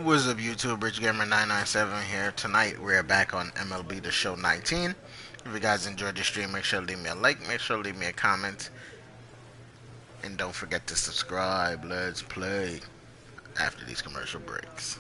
What's up, YouTube? Rich Gamer 997 here. Tonight we're back on MLB The Show 19. If you guys enjoyed the stream, make sure to leave me a like, make sure to leave me a comment, and don't forget to subscribe. Let's play after these commercial breaks.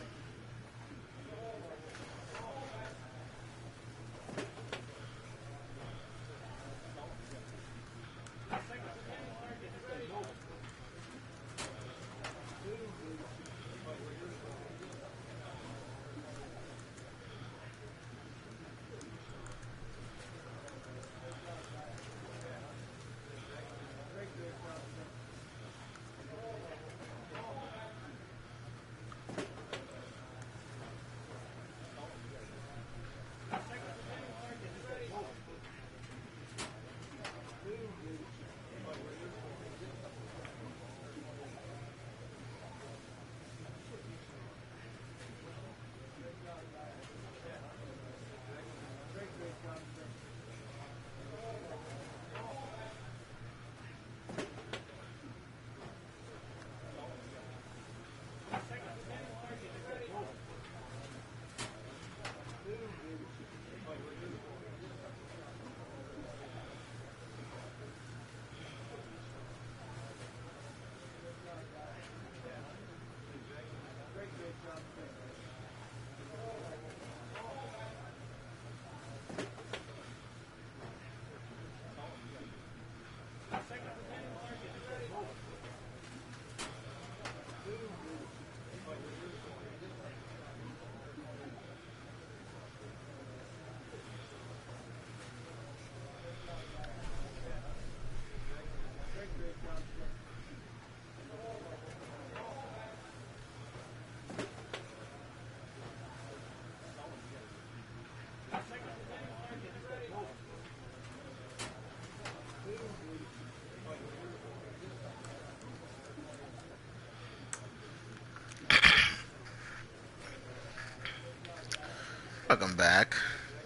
Welcome back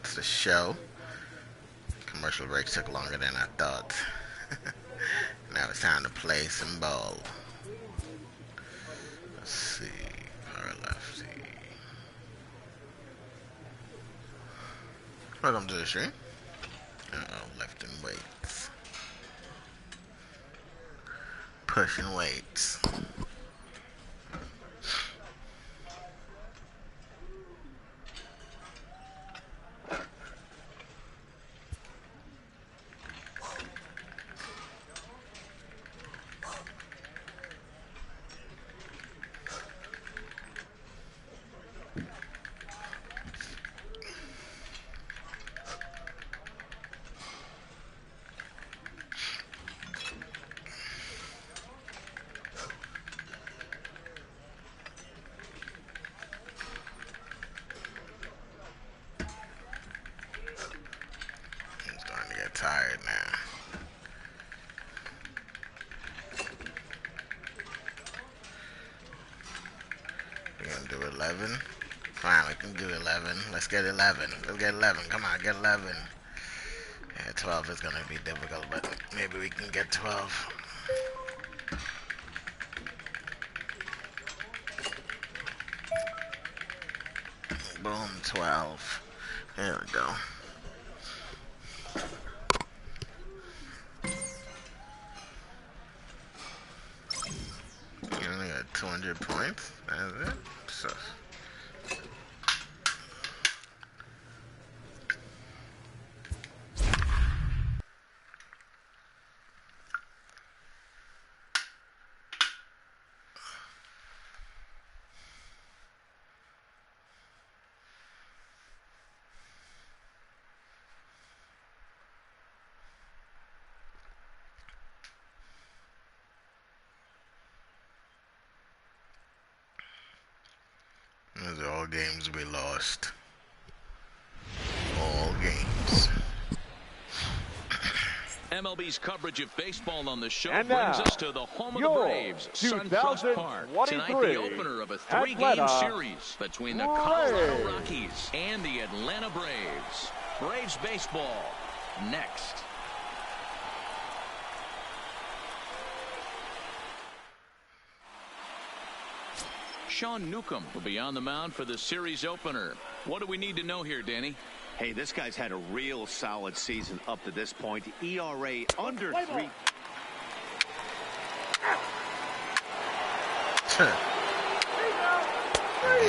to the show. Commercial breaks took longer than I thought. Now it's time to play some ball. Let's see. Power lefty. Welcome to the stream. Lifting weights. Pushing weights. Tired now. We're gonna do 11. Fine, we can do 11. Let's get 11. Let's get 11. Come on, get 11. Yeah, 12 is gonna be difficult, but maybe we can get 12. Boom, 12. There we go. You only got 200 points. That's it. So. Those are all games we lost. All games. MLB's coverage of baseball on the show And brings now, us to the home of the Braves, SunTrust Park. Tonight, the opener of a three-game series between the Colorado Rockies and the Atlanta Braves. Braves baseball next. Sean Newcomb will be on the mound for the series opener. What do we need to know here, Danny? Hey, this guy's had a real solid season up to this point. ERA under 3. Gave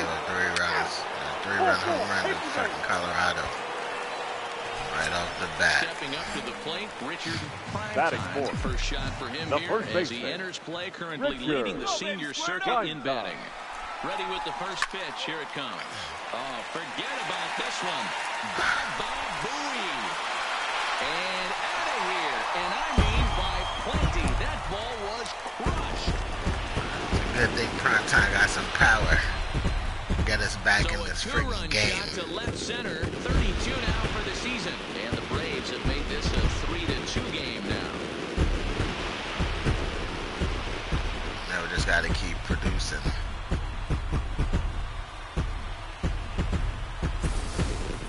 up 3 runs. A 3-run home run to fucking Colorado. Right off the bat. Stepping up to the plate, Richard Primetime. First shot for him here as he enters play, currently leading the senior circuit in batting. Ready with the first pitch. Here it comes. Oh, forget about this one. Bob Bowie. And out of here. And I mean by plenty. That ball was crushed. Good thing Primetime got some power. Get us back in this freaking game. Shot to left center. 32 now for the season. And the Braves have made this a 3-2 game now. Now we just got to keep producing.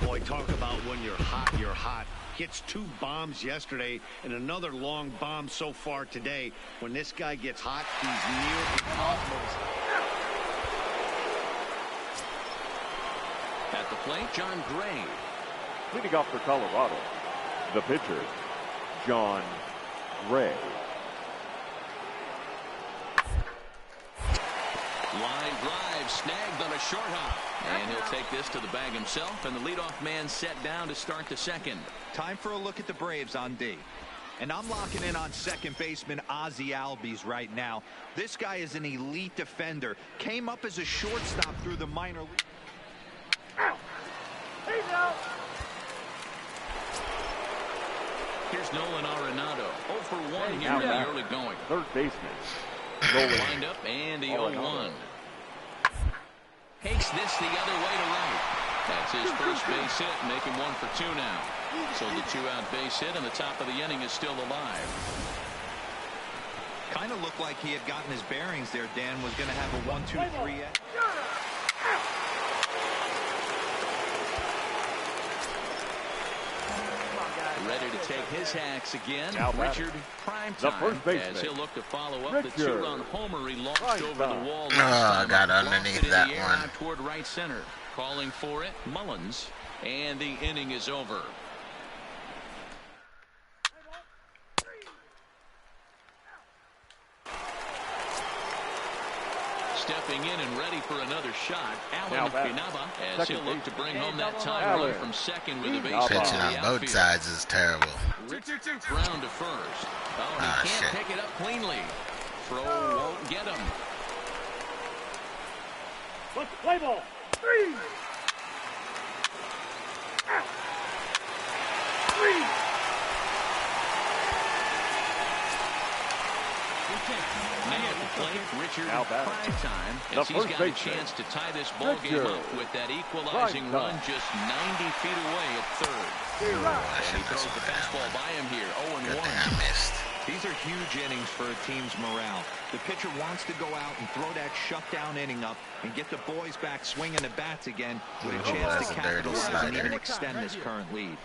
Boy, talk about when you're hot, you're hot. Hits 2 bombs yesterday and another long bomb so far today. When this guy gets hot, he's near impossible. At the plate, John Gray. Leading off for Colorado, the pitcher, John Gray. Line drive snagged on a short hop. And he'll take this to the bag himself, and the leadoff man set down to start the second. Time for a look at the Braves on D. And I'm locking in on second baseman Ozzie Albies right now. This guy is an elite defender. Came up as a shortstop through the minor league. Here's Nolan Arenado. 0 for 1 here in the early going. Third baseman, Nolan. Lined up and the 0-1. Takes this the other way to right. That's his first base hit, making 1 for 2 now. So the 2-out base hit and the top of the inning is still alive. Kind of looked like he had gotten his bearings there. Dan was going to have a 1-2-3. Ready to take his hacks again. Richard Primetime as he'll look to follow up the 2-run homer he launched over the wall. I got underneath that one. Toward right center. Calling for it, Mullins. And the inning is over. Stepping in and ready for another shot, Alan Pinaba, as he'll look to bring home that time run from second with the base. Pitching on both sides is terrible. Ground to first. Oh, he can't pick it up cleanly. Throw won't get him. Let's play ball. 3. 3. Now at the plate, Richard Primetime, as he's got a chance to tie this ball game up with that equalizing run just 90 feet away at third. And he throws the fastball by him here, 0-1. I missed. These are huge innings for a team's morale. The pitcher wants to go out and throw that shutdown inning up and get the boys back swinging the bats again with a chance to capitalize and even extend this current lead.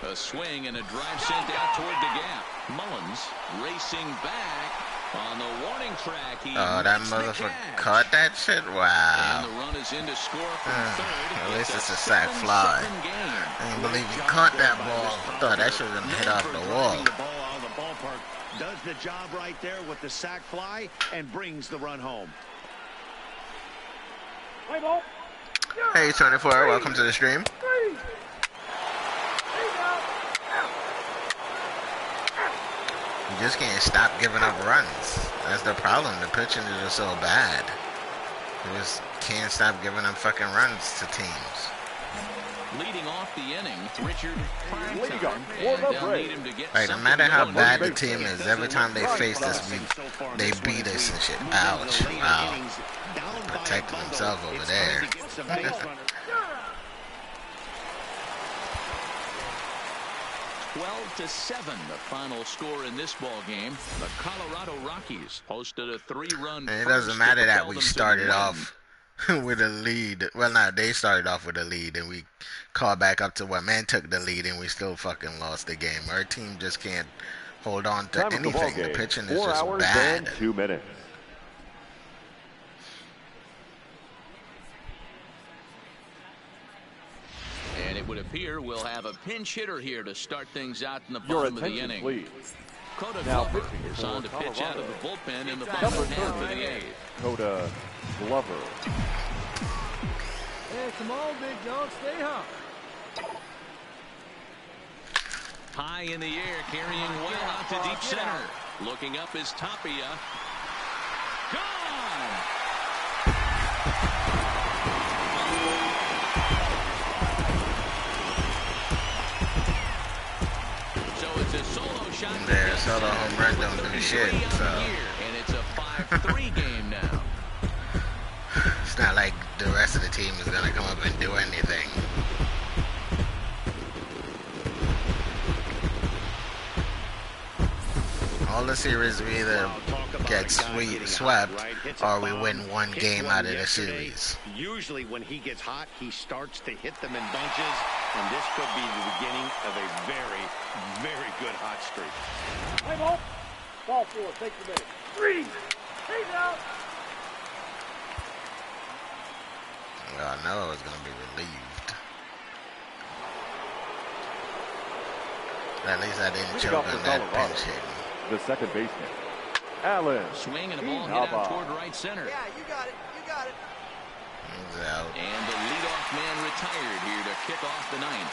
A swing and a drive sent out toward the gap. Mullins racing back on the warning track. That motherfucker caught that shit? Wow. And the run is in to score from third. At least it's a sack fly. I can't believe he caught that ball. I thought that should have hit off the wall. The ball out of the ballpark does the job right there with the sack fly and brings the run home. Hey, 24, welcome to the stream. You just can't stop giving up runs. That's the problem. The pitching is just so bad. You just can't stop giving up fucking runs to teams. Leading off the inning, Richard Primetime. Like, no matter how bad the team is, every time they face us, they beat us and shit. Ouch. Wow. Protecting himself over there. 12-7, the final score in this ball game. The Colorado Rockies posted a 3-run. And it doesn't matter that we started off with a lead. Well, no, they started off with a lead, and we called back up to where man took the lead, and we still fucking lost the game. Our team just can't hold on to anything. The pitching is just 4 hours bad. and 2 minutes. And it would appear we'll have a pinch hitter here to start things out in the bottom of the inning. Please. Coda Now Glover pitching is for on to pitch Colorado. out of the bullpen in the bottom half of the eighth. Coda Glover. Hey, come on, big dog, stay hot. High in the air, carrying well out to deep center. Looking up is Tapia. Gone! So it's a solo shot. There, solo home run don't do shit. So And it's a 5-3 game now. it's not like the rest of the team is gonna come up and do anything. All the series we either get swept or we win one game out of the series. Usually when he gets hot, he starts to hit them in bunches, and this could be the beginning of a very, very good hot streak. Play ball. Ball 4, take the base. 3. He's out. Well, I know I was going to be relieved. At least I didn't choke on that pinch hit. The second baseman, Allen. Swing and a ball hit out Inaba. toward right center. Yeah, you got it. You got it. He's out. And the leadoff man retired here to kick off the ninth.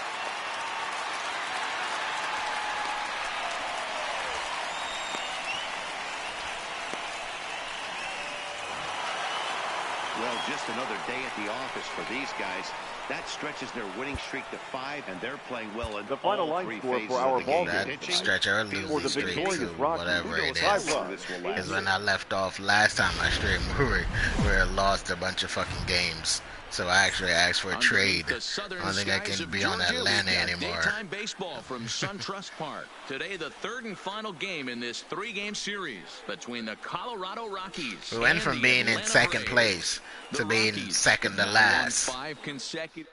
Well, just another day at the office for these guys. That stretches their winning streak to 5, and they're playing well in The final all line 3 score phases for our of the ball game. That Pitching, stretch our For losing the streak victorious to Rockies, whatever it five is. runs. Because when I left off last time I streamed, we lost a bunch of fucking games. So I actually asked for a trade. I don't think I can be on Atlanta anymore. Daytime baseball from SunTrust Park. Today, the third and final game in this 3-game series between the Colorado Rockies. We went and from the being in Atlanta second Braves. place to The being Rockies second to have last. won 5 consecutive.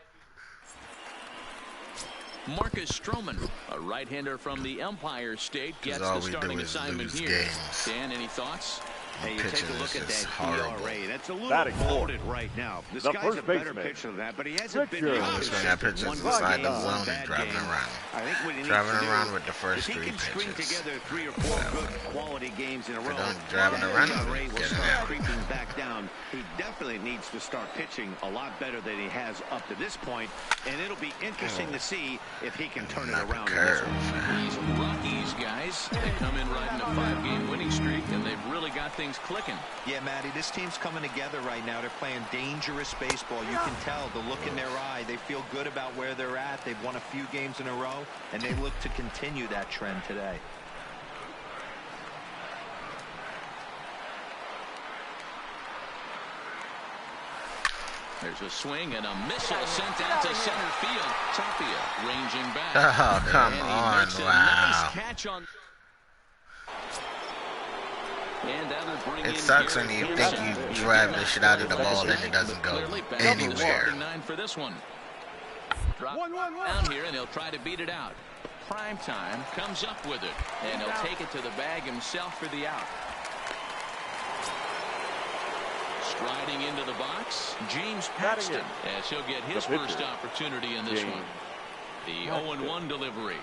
Marcus Stroman, a right-hander from the Empire State, gets all the we do starting is assignment lose here. games. Dan, any thoughts? Hey, you take Pitching a look is at just that horrible. ERA. That's a little Batting bloated right now. This The guy's first a better baseman, pitcher than that, but he hasn't been Richard. able Only to swing at pitches one inside good the game, zone one and bad driving game. around. I think what he needs Driving to do around with the first if he 3 can string pitches. together 3 or 4 good quality games in a row, don't driving the around, ERA will get it start out. creeping back down. He definitely needs to start pitching a lot better than he has up to this point, and it'll be interesting to see if he can turn it Not the around in this curve. one. These Rockies guys, they come in riding a 5-game winning streak, and they've really got things clicking. Yeah, Matty, this team's coming together right now. They're playing dangerous baseball. You can tell the look in their eye. They feel good about where they're at. They've won a few games in a row, and they look to continue that trend today. There's a swing and a missile sent out to center field. Tapia ranging back. Oh, come And he on, makes a wow. nice catch on. And that'll bring It in sucks when Garrett you think Hampson. you drive the shit out of the ball and it doesn't go Clearly back in the anywhere. starting 9 for this one. Drop down here, and they'll try to beat it out. Prime time comes up with it, and he'll take it to the bag himself for the out. Striding into the box, James Paxton, as he'll get his The pitcher, first opportunity in this James one. The 0-1 delivery.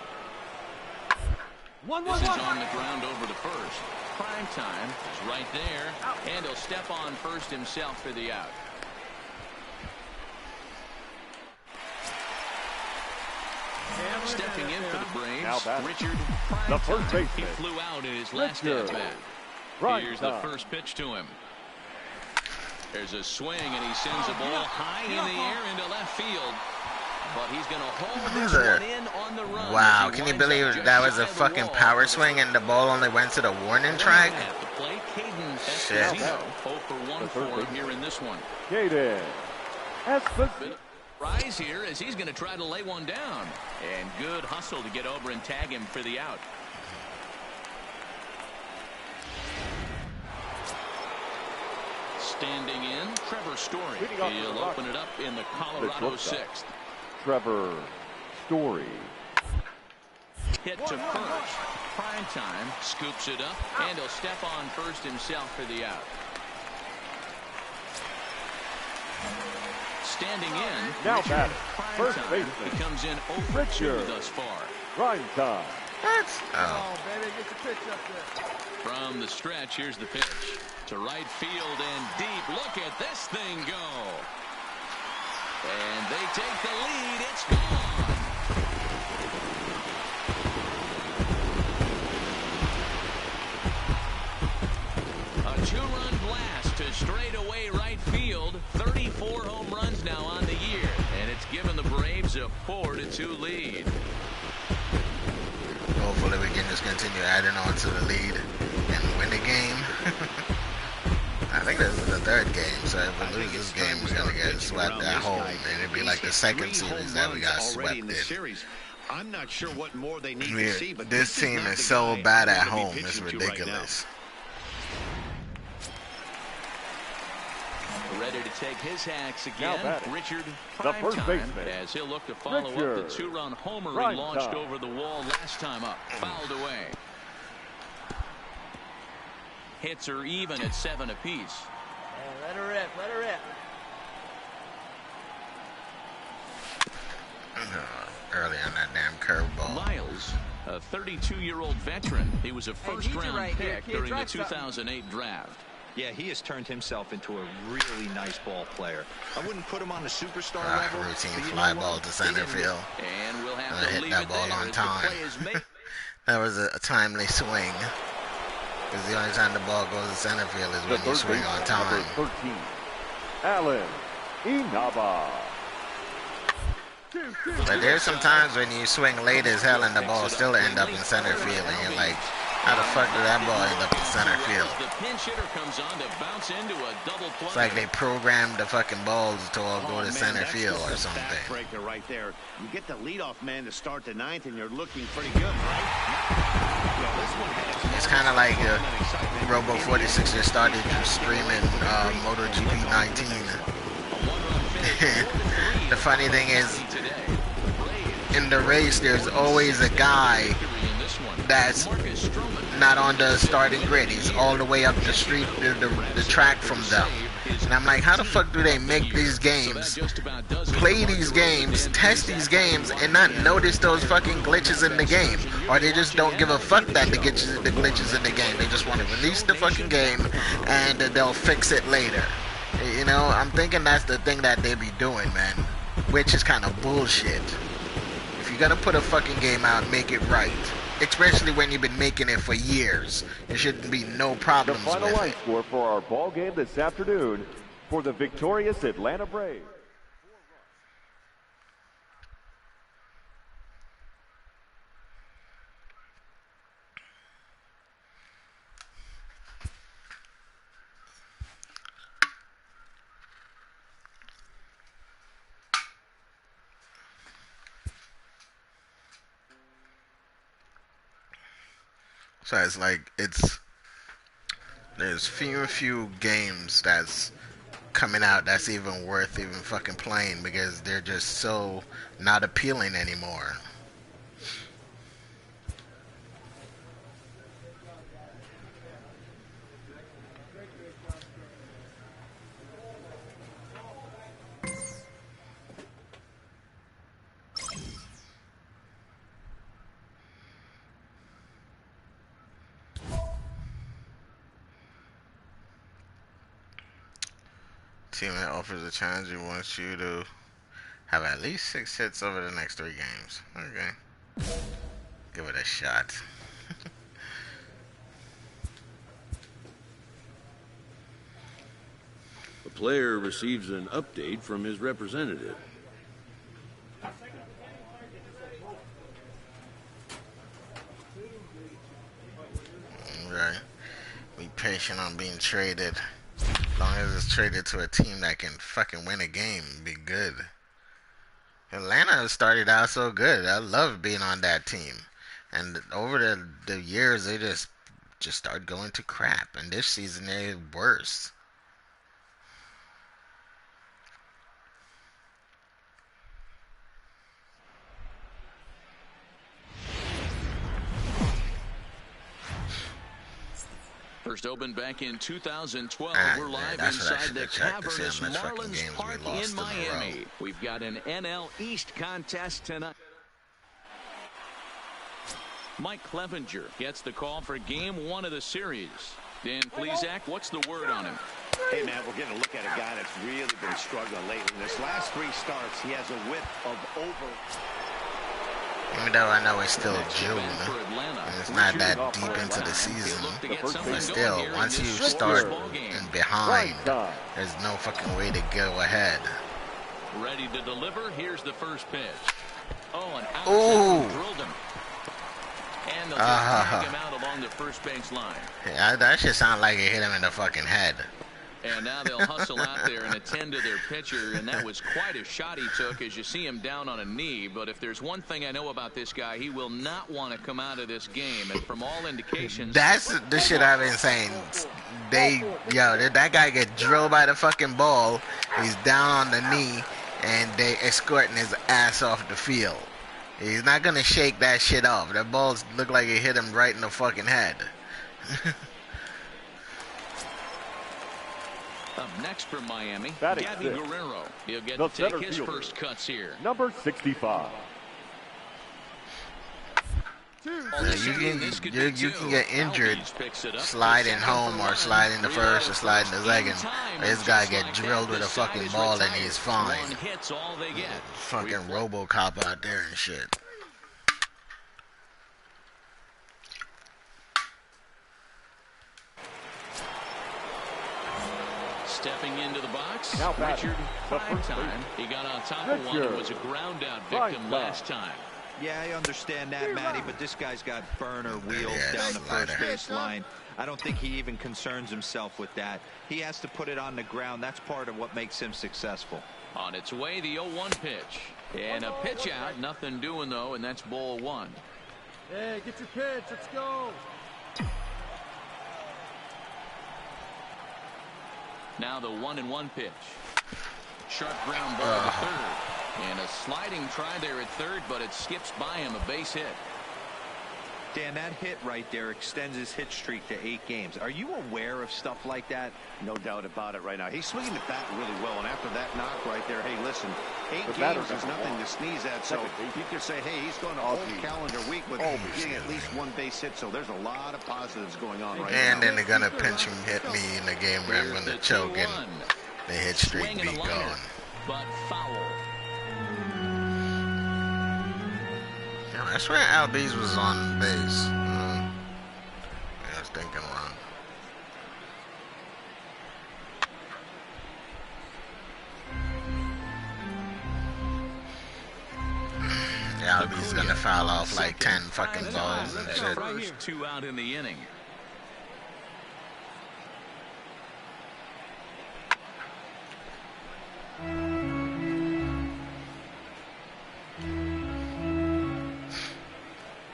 1-1-1. This is on the ground over to first. Prime time is right there, and he'll step on first himself for the out. Stepping in for the Now Braves, batting. Richard The first Primetime. He baseman, flew out in his last Richard at-bat. Here's the Primetime. first pitch to him. There's a swing, and he sends a ball high in the air into left field. But he's going to hold this one in on the run. Wow, as he can you winds up believe just that was shy a of the fucking wall. power swing and the ball only went to the warning track? At the plate, Caden Shit. Esposito, 0 for 1 for him here in this one. Caden Esposito. Rise here as he's going to try to lay one down. And good hustle to get over and tag him for the out. Standing in, Trevor Story. He'll open it up in the Colorado sixth. Trevor Story. Hit to first. Prime time scoops it up, and he'll step on first himself for the out. Standing in, Now batting, first baseman. baseman. He comes in over 2 thus far. Prime time. What? Oh, baby, get the pitch up there. From the stretch, here's the pitch. To right field and deep. Look at this thing go. And they take the lead. It's gone. A two-run blast to straightaway right field. 34 home runs now on the year. And it's given the Braves a 4-2 lead. Hopefully we can just continue adding on to the lead and win the game. I think this is the third game, so if we lose this game, we're going to get swept at home. And it'd be like the second series that we got swept in. I'm not sure what more they need to see, but this team is so bad at home, it's ridiculous. Ready to take his hacks again, Richard the first baseman, as he'll look to follow up the two-run homer he launched over the wall last time up. Fouled away. Hits are even at 7 apiece. Yeah, let her rip, let her rip. Early on that damn curveball. Miles, a 32-year-old veteran. He was a first-round pick during the 2008 draft. Yeah, he has turned himself into a really nice ball player. I wouldn't put him on the superstar level. Routine fly ball to center field. And we'll have to hit that ball on time. That was a timely swing. Because the only time the ball goes to center field is when you swing on time. Number 13, Alan Inaba. But there's some times when you swing late as hell and the ball still end up in center field, and you're like, how the fuck did that ball end up in center field? The pinch hitter comes on to bounce into a double play. It's like they programmed the fucking balls to all go to center field or something. Breaker right there. You get the leadoff man to start the ninth, and you're looking pretty good, right? It's kind of like Robo 46 just started streaming MotoGP 19. The funny thing is, in the race, there's always a guy that's not on the starting grid. He's all the way up the street, the track from them. And I'm like, how the fuck do they make these games, play these games, test these games, and not notice those fucking glitches in the game? Or they just don't give a fuck that the glitches in the game. They just want to release the fucking game, and they'll fix it later. You know, I'm thinking that's the thing that they be doing, man. Which is kind of bullshit. If you're gonna put a fucking game out, make it right. Especially when you've been making it for years. There shouldn't be no problems with it. The final line score for our ball game this afternoon for the victorious Atlanta Braves. So it's like, there's few games that's coming out that's even worth even fucking playing because they're just so not appealing anymore. Teammate offers a challenge and wants you to have at least 6 hits over the next 3 games. Okay. Give it a shot. The player receives an update from his representative. Right. Be patient on being traded. As long as it's traded to a team that can fucking win a game, be good. Atlanta started out so good. I love being on that team. And over the years, they just started going to crap. And this season, they're worse. First opened back in 2012. Ah, We're live that's what I inside should the have checked to see cavernous how much fucking Marlins games we Park lost in in a row. Miami. We've got an NL East contest tonight. Mike Clevenger gets the call for game 1 of the series. Dan Plesac, what's the word on him? Hey, man, we're getting a look at a guy that's really been struggling lately. In his last 3 starts, he has a whip of over. Even though I know it's still June, and it's not that deep into the season, but still, once you start in behind, there's no fucking way to go ahead. Ready to deliver. Here's the first pitch. Oh, an Ooh. drilled him. And they'll just drag him out along the first base line. Yeah, that shit sound like it hit him in the fucking head. And now they'll hustle out there and attend to their pitcher, and that was quite a shot he took as you see him down on a knee. But if there's one thing I know about this guy, he will not want to come out of this game. And from all indications, that's the shit I've been saying. That guy get drilled by the fucking ball. He's down on the knee, and they escorting his ass off the field. He's not gonna shake that shit off. That ball looked like it hit him right in the fucking head. Up next from Miami, Batting Gabby six. Guerrero. He'll get The to take center his fielder. first cuts here. Number 65. You can get injured sliding home or sliding the first or sliding the second. This guy get drilled with a fucking ball and he's fine. Fucking RoboCop out there and shit. Stepping into the box, Now Richard the prime first time. He got on top of one and was a ground out victim Prime last time. Yeah, I understand that, Matty, but this guy's got burner wheels down the first base line. I don't think he even concerns himself with that. He has to put it on the ground. That's part of what makes him successful. On its way, the 0-1 pitch. And a pitch out, nothing doing though, and that's ball 1. Hey, get your pitch. Let's go. Now the 1-1 pitch. Sharp ground ball to third. And a sliding try there at third, but it skips by him, a base hit. Dan, that hit right there extends his hit streak to 8 games. Are you aware of stuff like that? No doubt about it right now. He's swinging the bat really well, and after that knock right there, hey, listen, 8 The games batter's is number nothing one. to sneeze at, so you could say, hey, he's going to whole calendar week with getting at least 1 base hit, so there's a lot of positives going on right now. And then they're gonna pinch him, hit me in the game where I'm gonna choke and the hit streak be gone. But foul. Yeah, I swear Albies was on base. I was thinking wrong. Albies gonna foul off like 10 fucking balls and shit. First 2 out in the inning.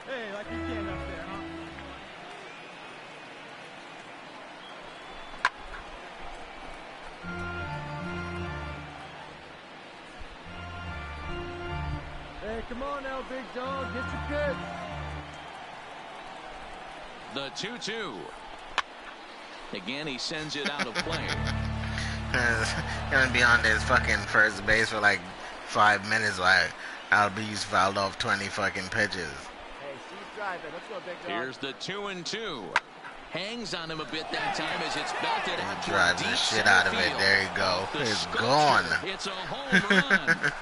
Hey, like you can up there, huh? Hey, come on now, big dog. Get your pitch. The 2-2. Again, he sends it out of play. Gonna be on this fucking first base for like 5 minutes while Albies fouled off 20 fucking pitches. Hey, see you driving. Let's go, big dog. Here's the 2-2. Hangs on him a bit that time as it's belted out. Drives the shit out of it. There you go. It's gone. It's a home run.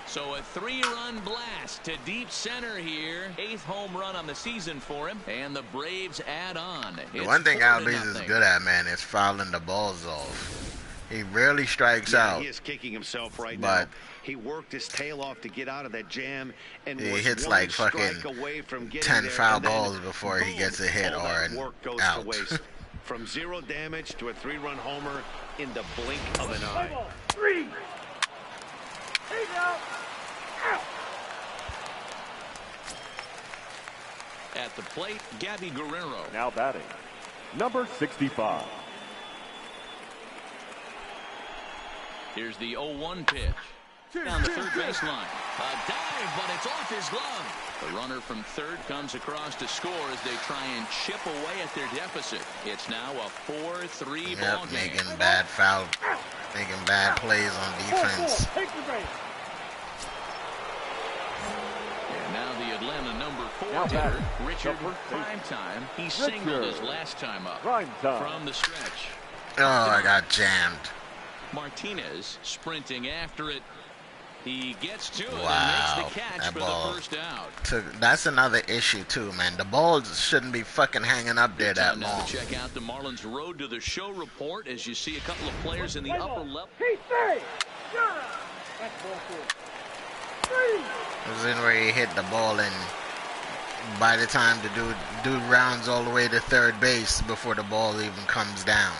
So a 3-run blast to deep center here. 8th home run on the season for him. And the Braves add on. The one thing Albies is good at, man, is fouling the balls off. He rarely strikes out. He is kicking himself right but now. He worked his tail off to get out of that jam, and he was hits one like strike fucking away from getting 10 there, foul and then balls before he boom, gets a hit all or that an work goes out. to waste. From 0 damage to a 3-run homer in the blink of an eye. 3. Hey, now. At the plate, Gabby Guerrero. Now batting, number 65. Here's the 0-1 pitch. Down the third baseline. A dive, but it's off his glove. The runner from third comes across to score as they try and chip away at their deficit. It's now a 4-3 ball game. Making bad plays on defense. And now the Atlanta number 4 hitter, Richard Primetime. He singled his last time up from the stretch. Oh, I got jammed. Martinez sprinting after it. He gets to it and Wow, makes the catch that for ball the first out. That's another issue too, man. The balls shouldn't be fucking hanging up there that Now long. to check out the Marlins Road to the Show report as you see a couple of players in the upper level. It was in where he hit the ball, and by the time the dude rounds all the way to third base before the ball even comes down.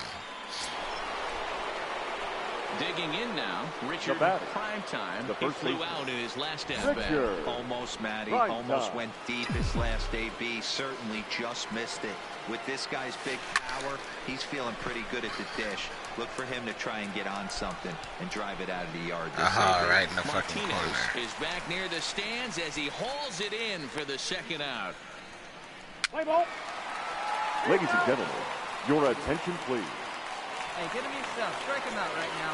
Digging in now, Richard Primetime. He flew out in his last at-bat. Almost, Matty. Almost went deep his last AB. Certainly just missed it. With this guy's big power, he's feeling pretty good at the dish. Look for him to try and get on something and drive it out of the yard. Right in the fucking Martinez corner. is back near the stands as he hauls it in for the second out. Play ball. Ladies and gentlemen, your attention, please. Hey, get him yourself. Strike him out right now.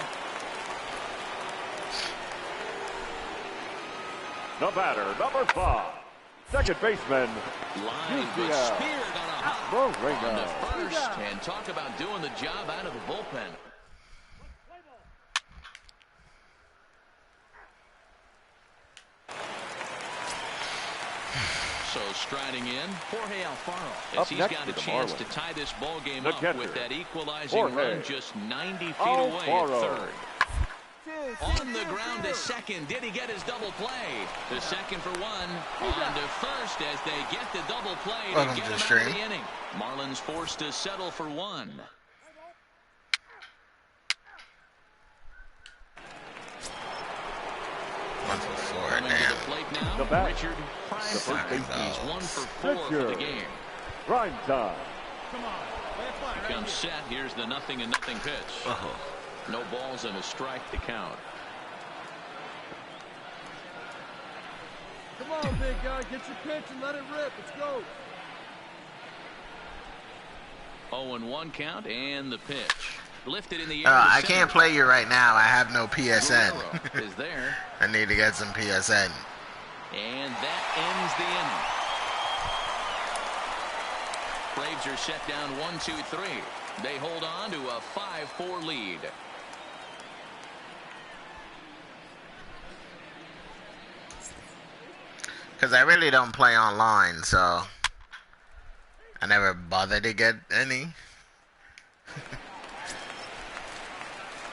The batter, number 5, second baseman, Line was speared on a hop on the first, and talk about doing the job out of the bullpen. So striding in, Jorge Alfaro, as he's got a chance to tie this ball game up with that equalizing run just 90 feet away at third. On the ground to second. Did he get his double play? The second for one. On to first as they get the double play to get him out of the inning. Marlins forced to settle for one. The bat, Richard Primetime. He's 1 for 4 for the game. Primetime. He comes set. Here's the 0-0 pitch. No balls and a strike to count. Come on, big guy. Get your pitch and let it rip. Let's go. 0-1 count and the pitch. Lifted in the air. I can't play you right now. I have no PSN. Is there. I need to get some PSN. And that ends the inning. Braves are set down 1-2-3. They hold on to a 5-4 lead. Because I really don't play online, so I never bother to get any.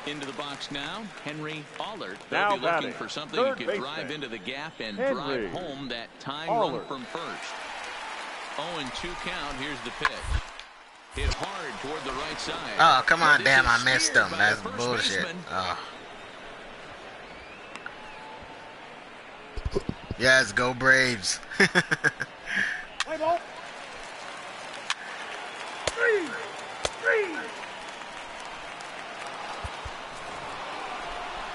Into the box now, Henry Allard. Now They'll be looking for something third he could baseman. drive into the gap and Henry drive home that tying Allard. run from first. 0-2 count. Here's the pitch. Hit hard toward the right side. Oh, come on, This damn, is I missed speared him. by That's the first bullshit. baseman. Oh. Yes, go Braves. Play ball. Three.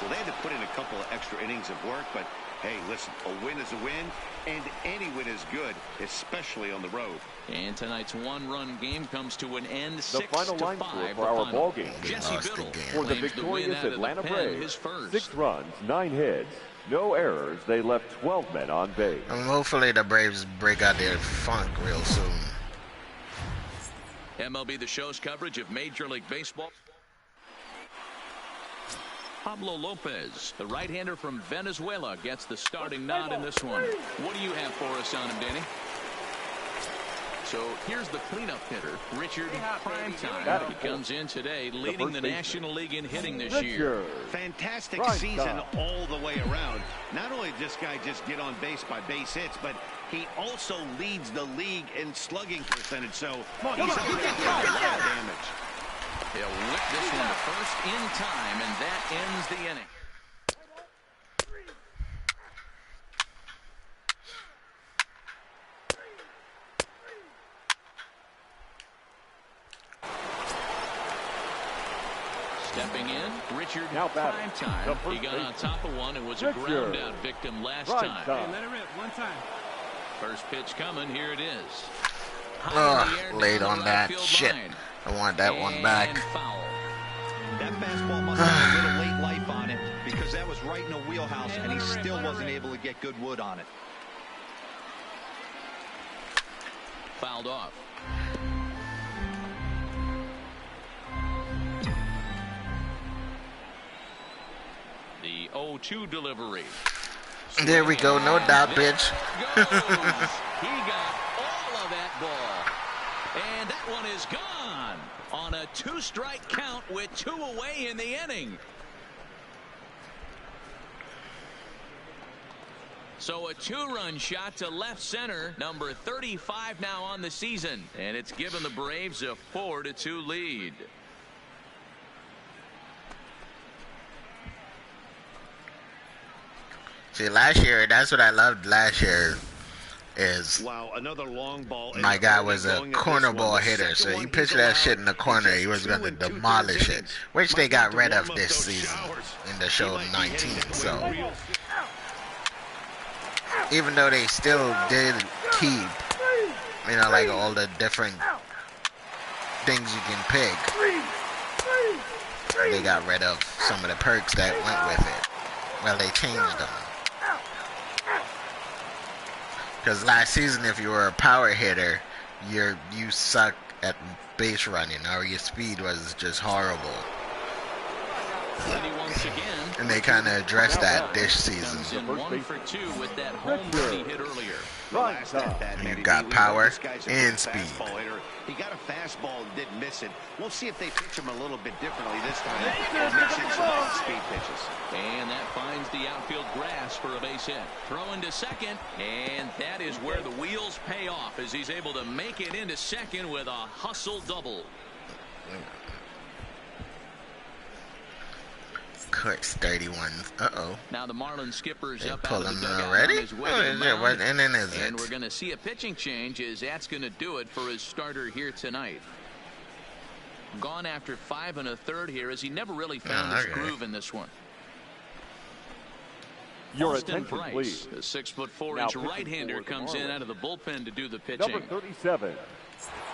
Well, they had to put in a couple of extra innings of work, but hey, listen, a win is a win, and any win is good, especially on the road. And tonight's one-run game comes to an end. The 6-5. final line score for our ball game. Jesse lost the Biddle game. For the claims the win victorious out of the Atlanta pen, Braves, his first. 6 runs, 9 hits, no errors. They left 12 men on base. Hopefully the Braves break out their funk real soon. MLB The Show's coverage of Major League Baseball. Pablo Lopez, the right-hander from Venezuela, gets the starting nod in this one. What do you have for us on him, Danny? So here's the cleanup hitter, Richard Primetime. He comes in today leading the National League in hitting this year. Fantastic season all the way around. Not only did this guy just get on base by base hits, but he also leads the league in slugging percentage. So he's a lot of damage. He'll whip this one to first in time, and that ends the inning. Stepping in, Richard Now Primetime. He got on top of one and was a ground out victim last time. Hey, let it rip. One time. First pitch coming. Here it is. Late on that shit. I want that one back. Foul. That fastball must have a little late life on it because that was right in the wheelhouse, and he still wasn't able to get good wood on it. Fouled off. The 0-2 delivery. There we go. No doubt, bitch. He got all of that ball. And that one is gone on a 2-strike count with 2 away in the inning. So a 2-run shot to left center, number 35 now on the season. And it's given the Braves a 4-2 lead. See, last year, that's what I loved last year, is another long ball. my guy was a corner ball hitter, so you pitch that shit in the corner, he was going to demolish it, which they got rid of this season in the show 19, so even though they still did keep, you know, like all the different things you can pick, they got rid of some of the perks that went with it. Well, they changed them. Because last season, if you were a power hitter, you suck at base running, or your speed was just horrible. And they kind of addressed that this season. In 1 for 2 with that home run he hit earlier. You got power and speed. He got a fastball and didn't miss it. We'll see if they pitch him a little bit differently this time and mix in some off-speed pitches. And that finds the outfield grass for a base hit. Throwing to second, and that is where the wheels pay off as he's able to make it into second with a hustle double. Kurtz 31. Uh-oh. Now the Marlins skipper's They up pull out of him the dugout already? on his way Oh, to the is it? mound. What inning is And it? we're going to see a pitching change as that's going to do it for his starter here tonight. Gone after 5 1/3 here as he never really found his groove in this one. Your Austin attention, Price, please. the 6'4" Now pitching right-hander, for the comes in Marlins. out of the bullpen to do the pitching. Number 37,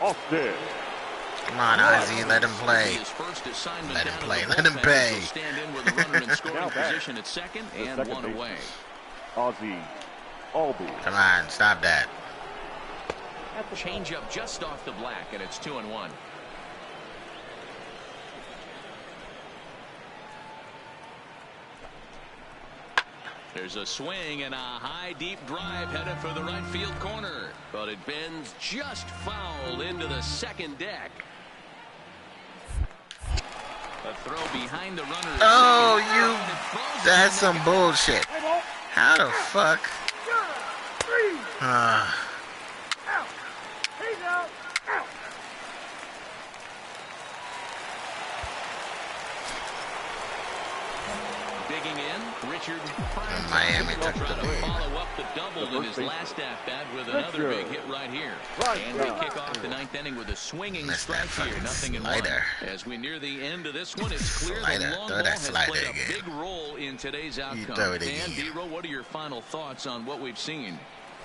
Austin. Come on, Ozzy, let him play. His first assignment Let him down to play, the let him bullpen, play. he'll stand in with a runner in scoring Now back. position at second The and second one baseman. away. Ozzy Albies. Come on, stop that. Change up just off the black, and it's 2-1. There's a swing and a high deep drive headed for the right field corner, but it bends just foul into the second deck. A throw behind the runner. Oh, that's some bullshit. How the fuck? Digging in, Richard Primetime. Miami took Try the to lead. follow up the double in his last at-bat with another big hit right here. And we kick off the 9th inning with a swinging Missed strike that here, fucking 0-1. slider. As we near the end of this one, it's clear Slider. the long Throw ball that has slider played a again. big role in today's outcome. throw it Dan again. D-Row, what are your final thoughts on what we've seen?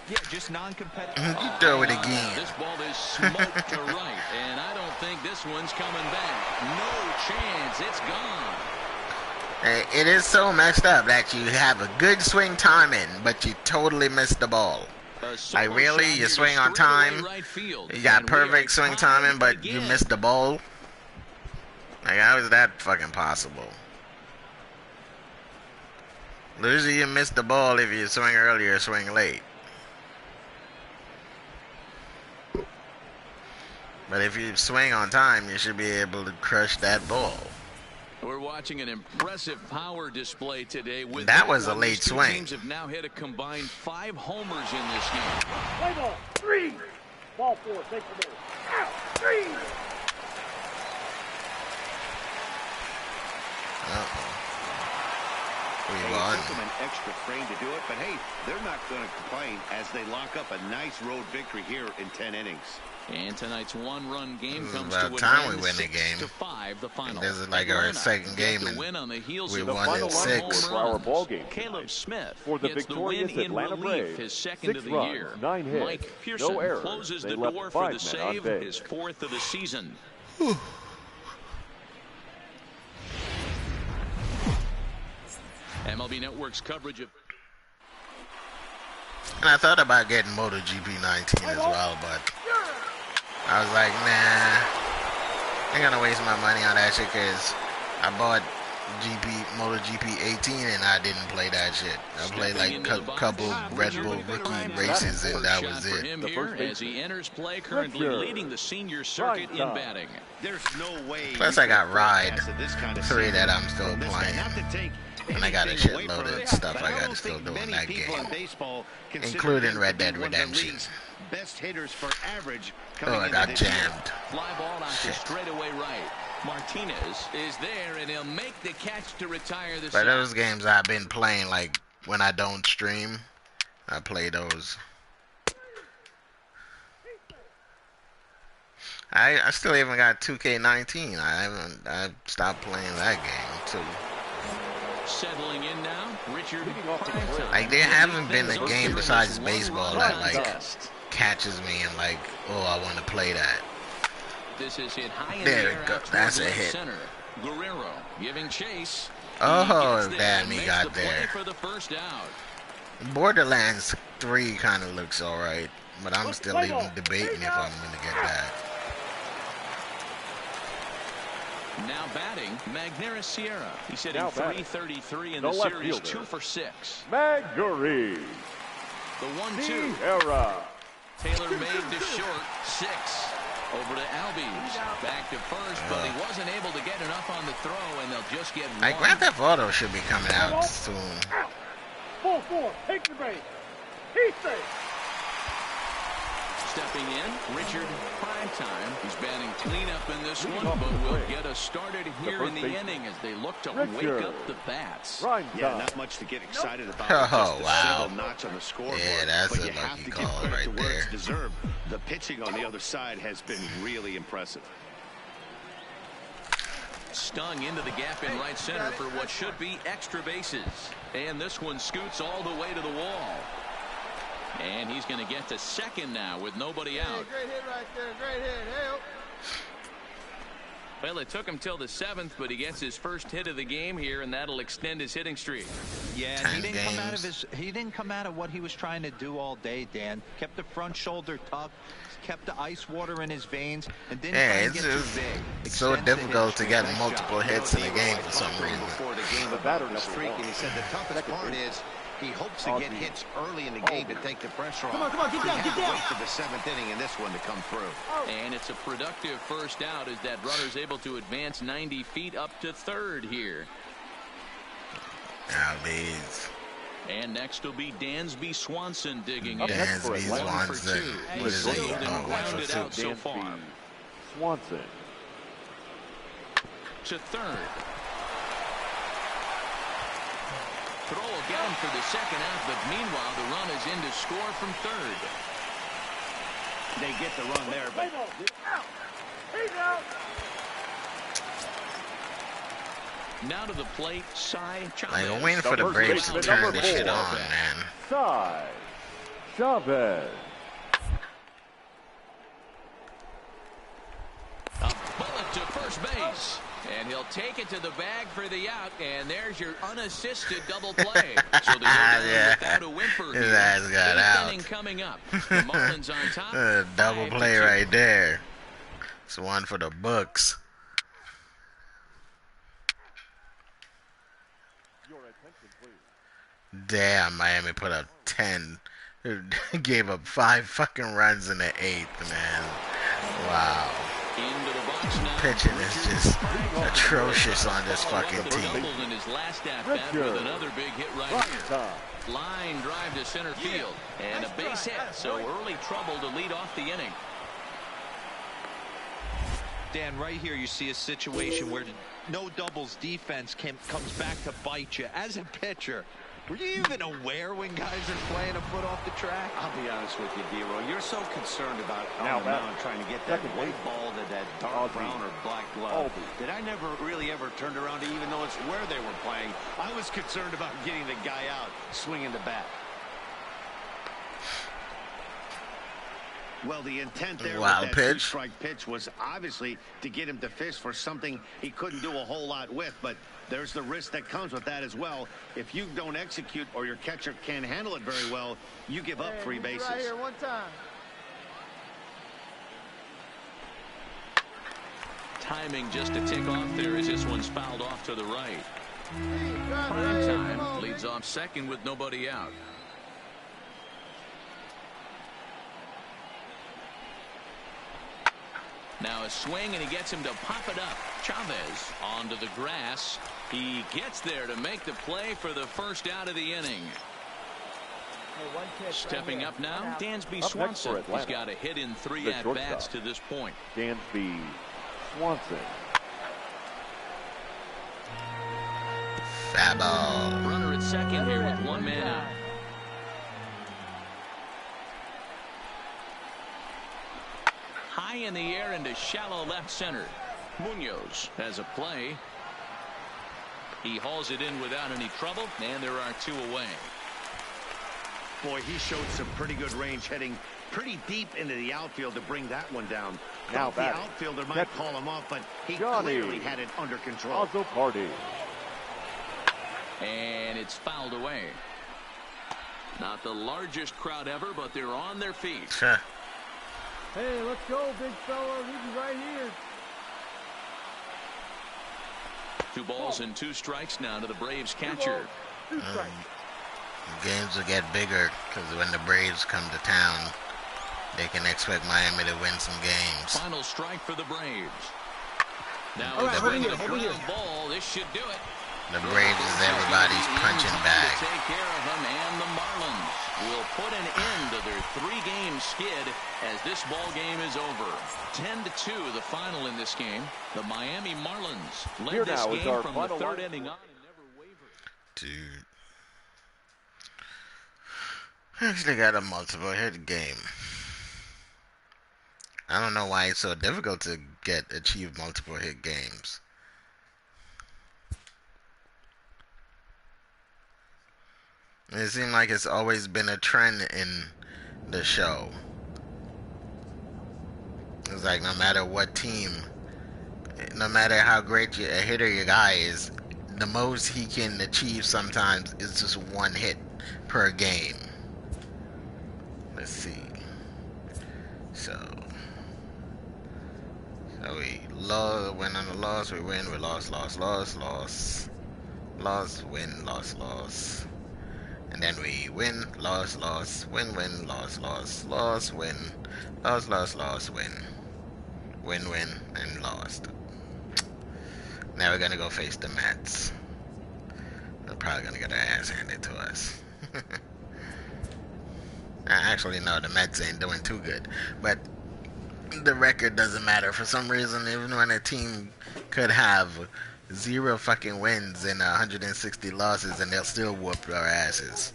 Yeah, just non-competitive. You throw it again. This ball is smoked to right, and I don't think this one's coming back. No chance. It's gone. Hey, it is so messed up that you have a good swing timing, but you totally missed the ball. Like, really? You swing on time, you got perfect swing timing, but you missed the ball? Like, how is that fucking possible? Usually you miss the ball if you swing early or swing late. But if you swing on time, you should be able to crush that ball. We're watching an impressive power display today. With That was a late these two swing. Teams have now hit a combined 5 homers in this game. Play ball. 3. Ball 4. Take the ball. Out. 3. We Hey, won. it took them an extra frame to do it, but hey, they're not going to complain as they lock up a nice road victory here in 10 innings. And tonight's one-run game comes about to time an we win the 6-5, the final. This is like our second game, and win on the heels we of won in 6. For our ball game Caleb Smith for the gets the victorious win in Atlanta relief, Braves. his second 6 of the runs, year. 9 hits, Mike Pearson no errors. closes They the left door 5 for the men save, on base. his 4th of the season. MLB Network's coverage of... And I thought about getting MotoGP 19 as well, but I was like, nah, I ain't gonna waste my money on that shit because I bought MotoGP 18 and I didn't play that shit. I played like a couple Red Bull rookie races and that was it. As he enters play, currently leading the senior circuit in batting. There's no way. Plus I got Ride this kind of 3 that season I'm still from this guy. playing. Not to take And I got a anything away shitload from of it, stuff but I don't gotta still think do in many that people game. in baseball consider Including him Red to be Dead one of the Redemption. league's best hitters for average Oh, coming I into got this year. jammed. Fly ball out to Shit. straightaway right. Martinez is there, and he'll make the catch to retire the But side. those games I've been playing, like when I don't stream, I play those. I still haven't got 2K19. I stopped playing that game too. Settling in now, Richard. Like there haven't been a game besides baseball that like catches me and like, oh, I want to play that. This is hit high in There the we air go. out That's toward a left hit. Center. Guerrero giving chase. Oh, He gets there damn, and he makes got the play there. for the first out. Borderlands 3 kind of looks alright, but I'm still even debating if I'm gonna get that. Now batting, Magneuris Sierra. He's hitting Now batting. .333 in The the left series, fielder. 2 for 6. Magneuris The 1-2. Sierra. Taylor made to short, 6. Over to Albies. Back to first, but he wasn't able to get enough on the throw, and they'll just get Like one. Grand Theft Auto should be coming out soon. Ball 4, take the base. He's safe. Stepping in, Richard Primetime. He's batting cleanup in this one, but will get us started here in the inning as they look to wake up the bats. Yeah, not much to get excited about. Oh, Just a wow. single notch on the scoreboard. Yeah, that's but a you have lucky to give call credit right to where there. it's deserved. The pitching on the other side has been really impressive. Stung into the gap in right center for what should be extra bases. And this one scoots all the way to the wall. And he's going to get to second now with nobody out. Great hit right there. Great hit. Hey, Well, it took him till the 7th, but he gets his first hit of the game here, and that'll extend his hitting streak. Yeah, 10 he didn't come out of games. he didn't come out of what he was trying to do all day, Dan. Kept the front shoulder tucked, kept the ice water in his veins, and didn't Yeah, try and it's get too just big. so Extends the difficult hit to get streak. multiple hits in a game for some reason. Before the game about the streak, and he said the toughest part is he hopes to get hits early in the game to take the pressure off. Come on, get down, He get had to down. wait for the 7th inning in this one to come through. And it's a productive first out as that runner's able to advance 90 feet up to third here. Albies. And next will be Dansby Swanson digging in. Dansby 1 for 2. Swanson. What is He's he? saved and Oh, 1 grounded for 2. out so far. Swanson. To third. Throw will get him for the second out, but meanwhile the run is in to score from third. They get the run there, but Out. He's out. Now to the plate, Cy Like Chavez. I'm waiting for the First Braves to baseman, turn number this shit 4. on, man. Cy Chavez. A bullet to first base. And he'll take it to the bag for the out, and there's your unassisted double play. So the Yeah. without a whimper His here. ass got 8th out. inning coming up. The Marlins on top. Double 5-2. play right there. It's one for the books. Damn, Miami put up 10. Gave up 5 fucking runs in the 8th, man. Wow. Into the box now. Pitching is just atrocious on this fucking Doubled team. in his last at-bat with another big hit right here. Line drive to center field. And a base hit, so early trouble to lead off the inning. Dan, right here you see a situation where no doubles defense comes back to bite you. As a pitcher, were you even aware when guys are playing a foot off the track? I'll be honest with you, D-Roy. You're so concerned about on the mound trying to get that white ball to that dark brown or black glove that I never really ever turned around to even notice where they were playing. I was concerned about getting the guy out swinging the bat. Well, the intent there with that two-strike pitch was obviously to get him to fish for something he couldn't do a whole lot with, but there's the risk that comes with that as well. If you don't execute or your catcher can't handle it very well, you give up 3 bases. Right here, one time. Timing just to tick off there as this one's fouled off to the right. Prime time leads off second with nobody out. Now a swing, and he gets him to pop it up. Chavez onto the grass. He gets there to make the play for the first out of the inning. Stepping up now, Dansby Swanson. He's got a hit in 3 at-bats to this point. Dansby Swanson. Fabo. Runner at second here with 1 man out. High in the air into shallow left center. Munoz has a play. He hauls it in without any trouble, and there are 2 away. Boy, he showed some pretty good range heading pretty deep into the outfield to bring that one down. Now the outfielder might call him off, but he clearly had it under control. Also party. And it's fouled away. Not the largest crowd ever, but they're on their feet. Hey, let's go, big fella. We be right here. 2 balls and 2 strikes now to the Braves catcher. Games will get bigger because when the Braves come to town, they can expect Miami to win some games. Final strike for the Braves. Now the ground ball. This should do it. The Braves is everybody's punching bag. Take care of them, and the Marlins will put an end to their 3-game skid as this ball game is over. 10-2, the final in this game. The Miami Marlins led this game from the 3rd inning on and never wavered. Dude, I actually got a multiple hit game. I don't know why it's so difficult to achieve multiple hit games. It seems like it's always been a trend in the show. It's like no matter what team, no matter how great a hitter your guy is, the most he can achieve sometimes is just 1 hit per game. Let's see. So we win on the loss, we win, we lost, win, loss. And then we win, loss, win, loss, win, loss, win, and lost. Now we're gonna go face the Mets. They're probably gonna get their ass handed to us. Actually, no, the Mets ain't doing too good. But the record doesn't matter. For some reason, even when a team could have 0 fucking wins and 160 losses, and they'll still whoop our asses.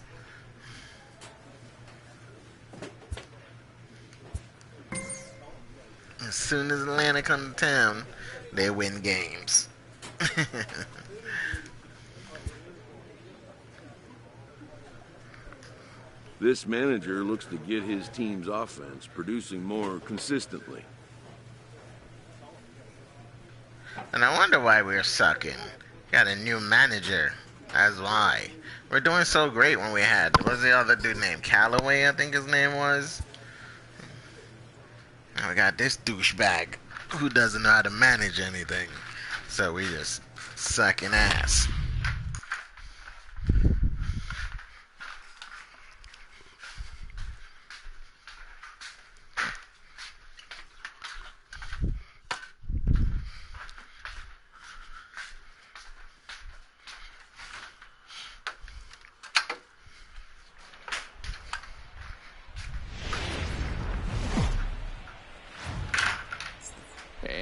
As soon as Atlanta comes to town, they win games. This manager looks to get his team's offense producing more consistently. And I wonder why we're sucking. Got a new manager. That's why. We're doing so great when we had, what's the other dude named? Callaway, I think his name was. Now we got this douchebag who doesn't know how to manage anything. So we just sucking ass.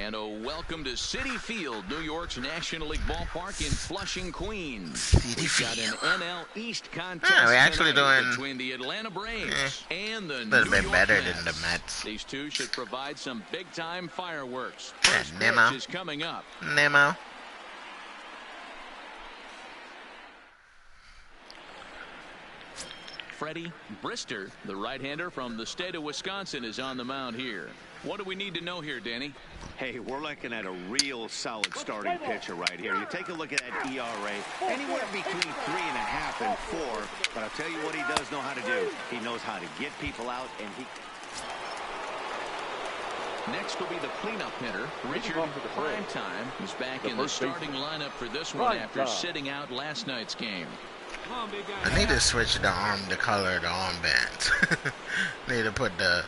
And a welcome to Citi Field, New York's National League ballpark in Flushing, Queens. We've got an NL East contest we're actually doing between the Atlanta Braves and the a little bit New better York than the Mets. These two should provide some big-time fireworks. Yeah, First Nemo. pitch is coming up. Nemo. Freddie Brister, the right-hander from the state of Wisconsin, is on the mound here. What do we need to know here, Danny? Hey, we're looking at a real solid starting pitcher right here. You take a look at that ERA, anywhere between 3.5 and 4. But I'll tell you what he does know how to do. He knows how to get people out, and he... Next will be the cleanup hitter, Richard Primetime. He's back in the starting lineup for this one after sitting out last night's game. I need to switch the color of the armband. Need to put the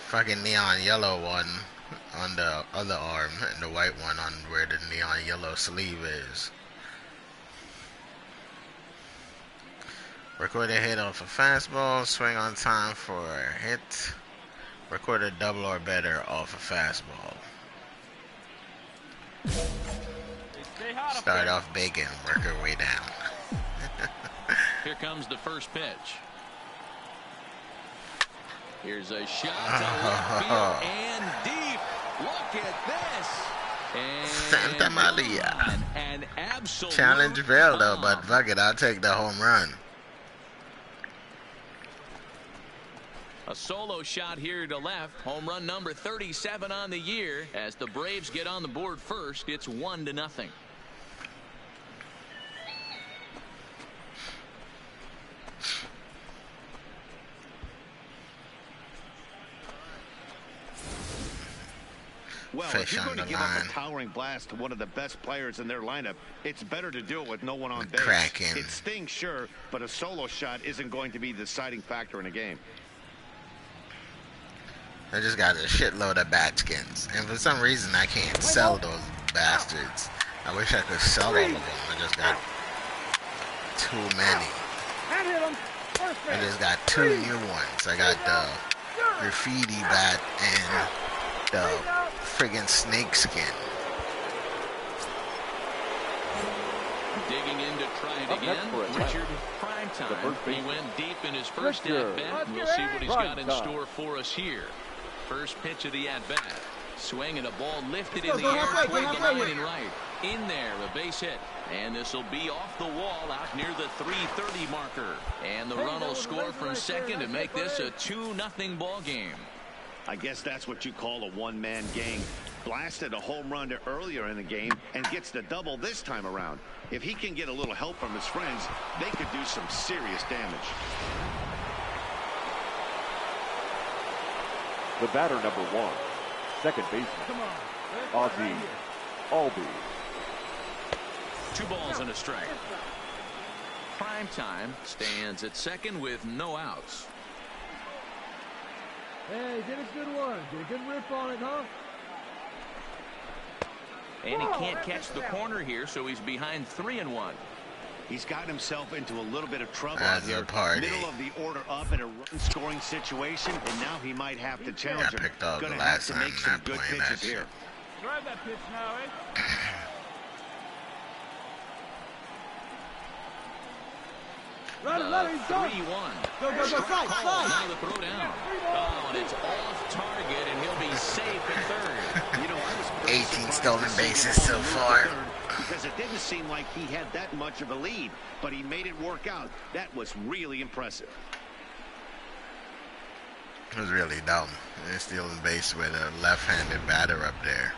fucking neon yellow one on the other arm and the white one on where the neon yellow sleeve is. Record a hit off a fastball, swing on time for a hit. Record a double or better off a fastball. Start off big and work our way down. Here comes the first pitch. Here's a shot to left field and deep. Look at this. And Santa Maria. An absolute Challenge failed though, bomb. but fuck it, I'll take the home run. A solo shot here to left. Home run number 37 on the year. As the Braves get on the board first, it's 1-0. Well, if you're going to give up a towering blast to one of the best players in their lineup, it's better to do it with no one on base. Cracking. It stings, sure, but a solo shot isn't going to be the deciding factor in a game. I just got a shitload of bat skins, and for some reason I can't sell those bastards. I wish I could sell all of them. I just got too many. I just got 2 new ones. I got the graffiti bat and the friggin' snake skin. Digging in to try it again. Richard Primetime. He went deep in his first at-bat. We'll see what he's got in store for us here. First pitch of the at-bat. Swing and a ball lifted in the air toward the line and right. In there, a base hit. And this will be off the wall out near the 3:30 marker. And the run will score from second to make this a 2-0 ball game. I guess that's what you call a one-man gang. Blasted a home run earlier in the game and gets the double this time around. If he can get a little help from his friends, they could do some serious damage. The batter, number 1, second baseman, Ozzie Albies. 2 balls and a strike. Primetime stands at second with no outs. Hey, get a good one. Get a good rip on it, huh? And he can't catch the corner here, so he's behind 3-1. He's gotten himself into a little bit of trouble That's here. a party. Middle of the order up in a run-scoring situation, and now he might have to challenge him. picked up Gonna the have last to time make some not good playing pitches that here. Drive that pitch now, eh? Let him, he's going. 3-1. Go, slide. Now the throw down. Oh, and it's off target, and he'll be safe at third. You know, I was pretty 18 surprised stolen to see him bases so move to far. third, because it didn't seem like he had that much of a lead, but he made it work out. That was really impressive. It was really dumb. They're stealing base with a left-handed batter up there.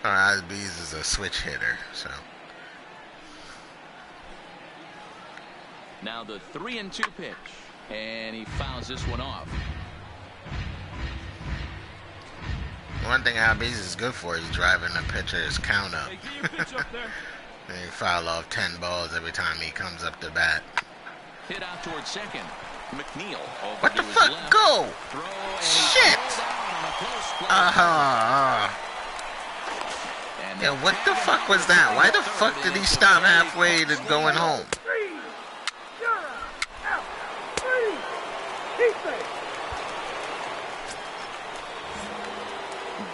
Albies is a switch hitter, so. Now the 3-2 pitch, and he fouls this one off. One thing Albies is good for is driving the pitcher's count up. Hey, get your pitch up there. And he foul off 10 balls every time he comes up to bat. Hit out towards second. McNeil over What to the his fuck? left. Go! Throw, and Shit! he's pulled out on a close play. And Yeah, what the fuck was that? Why the fuck did he stop halfway to going home?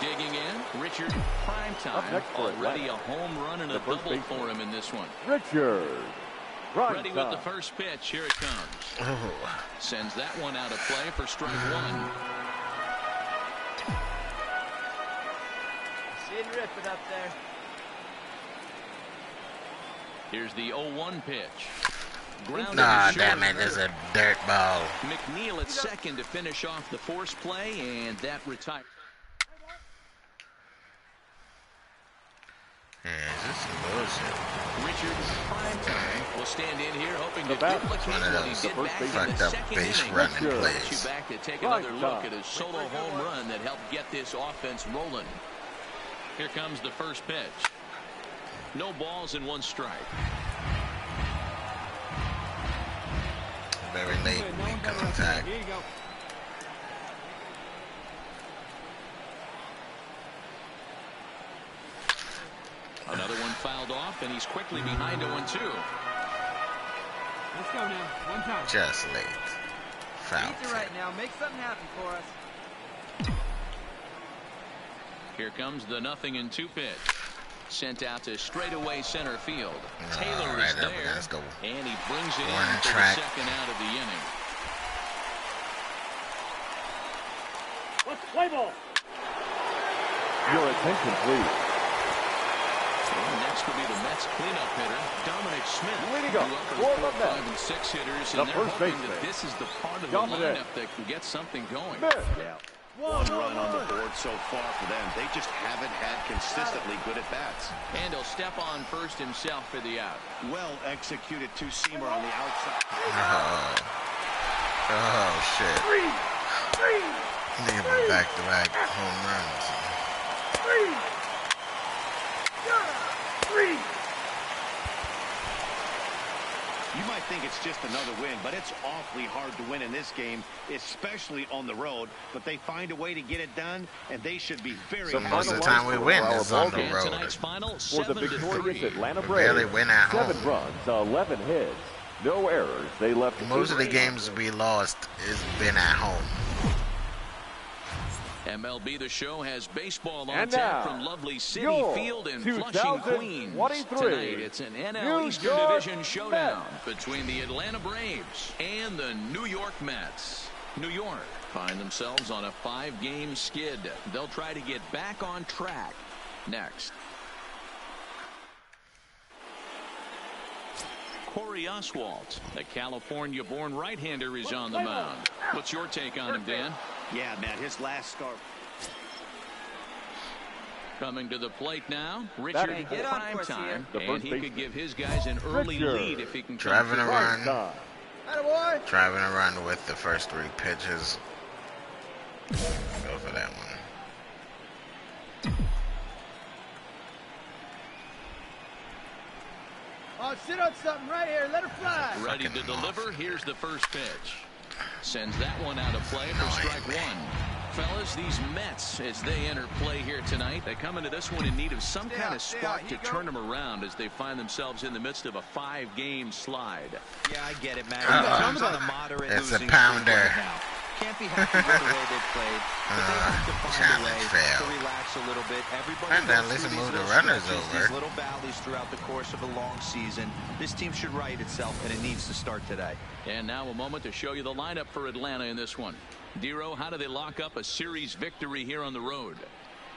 Digging in, Richard Primetime. Already a home run and a double for him in this one. Richard Primetime. Ready with the first pitch. Here it comes. Oh. Sends that one out of play for strike one. Didn't rip it up there. Here's the 0-1 pitch. Nah, damn it, there's a dirt ball. McNeil at second to finish off the force play, and that retires. Yeah, this is bullshit. Richard Primetime will stand in here hoping to duplicate what he did back in the second inning. Plays. You back to take another look at his solo home run that helped get this offense rolling. Here comes the first pitch. No balls and one strike. Very late in contact. Here you go. Another one fouled off, and he's quickly behind 0-2. Let's go now. One time. Just late. Foul. Beat it right now. Make something happen for us. Here comes the 0-2 pitch. Sent out to straightaway center field. Taylor is there, and he brings it in for the second out of the inning. Let's play ball. Your attention, please. And next will be the Mets cleanup hitter, Dominic Smith. Leading up for the Mets. 5 and 6 hitters, The and they're first hoping baseman, that this is the part of the Dominic lineup that can get something going. Yeah. One run on the board so far for them. They just haven't had consistently good at-bats. And he'll step on first himself for the out. Well executed two-seamer on the outside. Oh, shit. Nigga with back-to-back home runs. You might think it's just another win, but it's awfully hard to win in this game, especially on the road. But they find a way to get it done, and they should be very So most of the time we win is on the road. Tonight's final, For the victorious 7-3. Atlanta We barely Braves, win at 7 home. runs, 11 hits, no errors. They left Most of the games we lost has been at home. MLB The Show has baseball on And tap now, from lovely Citi your Field in Flushing, Queens. 2023 Tonight, it's an NL New Eastern York Division showdown between the Atlanta Braves and the New York Mets. New York find themselves on a 5-game skid. They'll try to get back on track next. Corey Oswalt, the California-born right-hander, is on the mound. What's your take on him, Dan? Yeah, man, his last start. Coming to the plate now, Richard Get on course Primetime, here. and he could give his guys an early Richard. lead if he can come Driving through. around. Attaboy. Driving around with the first 3 pitches. Go for that one. Oh, sit on something right here. Let her fly. Ready to deliver. Here's the first pitch. Sends that one out of play for strike one. Fellas, these Mets, as they enter play here tonight, they come into this one in need of some kind of spark to turn them around as they find themselves in the midst of a 5-game slide. Yeah, I get it, Matt. The team's on a moderate It's a losing streak pounder. right now. Can't be happy with the way they've played, but they have to find a challenge way failed. to relax a little bit. Everybody And then goes listen, through move these the little runners stretches, over. these little valleys throughout the course of a long season. This team should right itself, and it needs to start today. And now a moment to show you the lineup for Atlanta in this one. Dero, how do they lock up a series victory here on the road?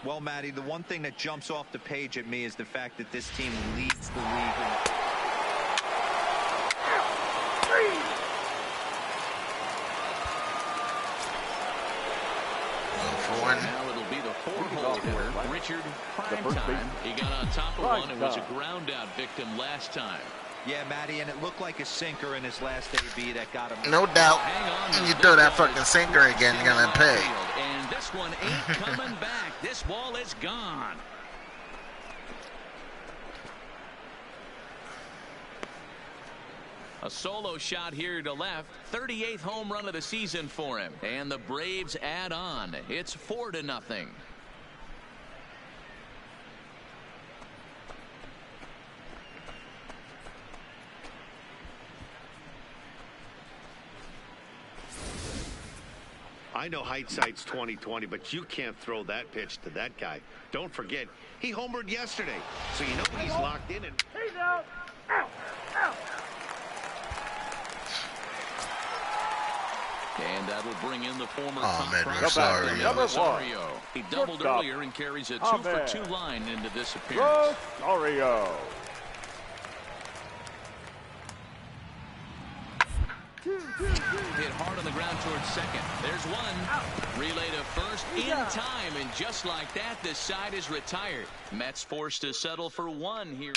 Well, Matty, the one thing that jumps off the page at me is the fact that this team leads the league in Now it'll be the 4-hole hitter, Richard Primetime. He got on top of one and was a ground out victim last time. Yeah, Matty, and it looked like a sinker in his last AB that got him. No doubt. Hang on, When you throw that fucking sinker again, you're gonna pay. And this one ain't coming back. This ball is gone. A solo shot here to left. 38th home run of the season for him. And the Braves add on. It's 4-0. I know hindsight's 20/20, but you can't throw that pitch to that guy. Don't forget, he homered yesterday, so you know he's locked in. And He's out. Out. Out. And that'll bring in the former Rosario. He doubled earlier and carries a 2-for-2 line into this appearance. Rosario. Hit hard on the ground towards second. There's one. Relay to first in time, and just like that, this side is retired. Mets forced to settle for one here.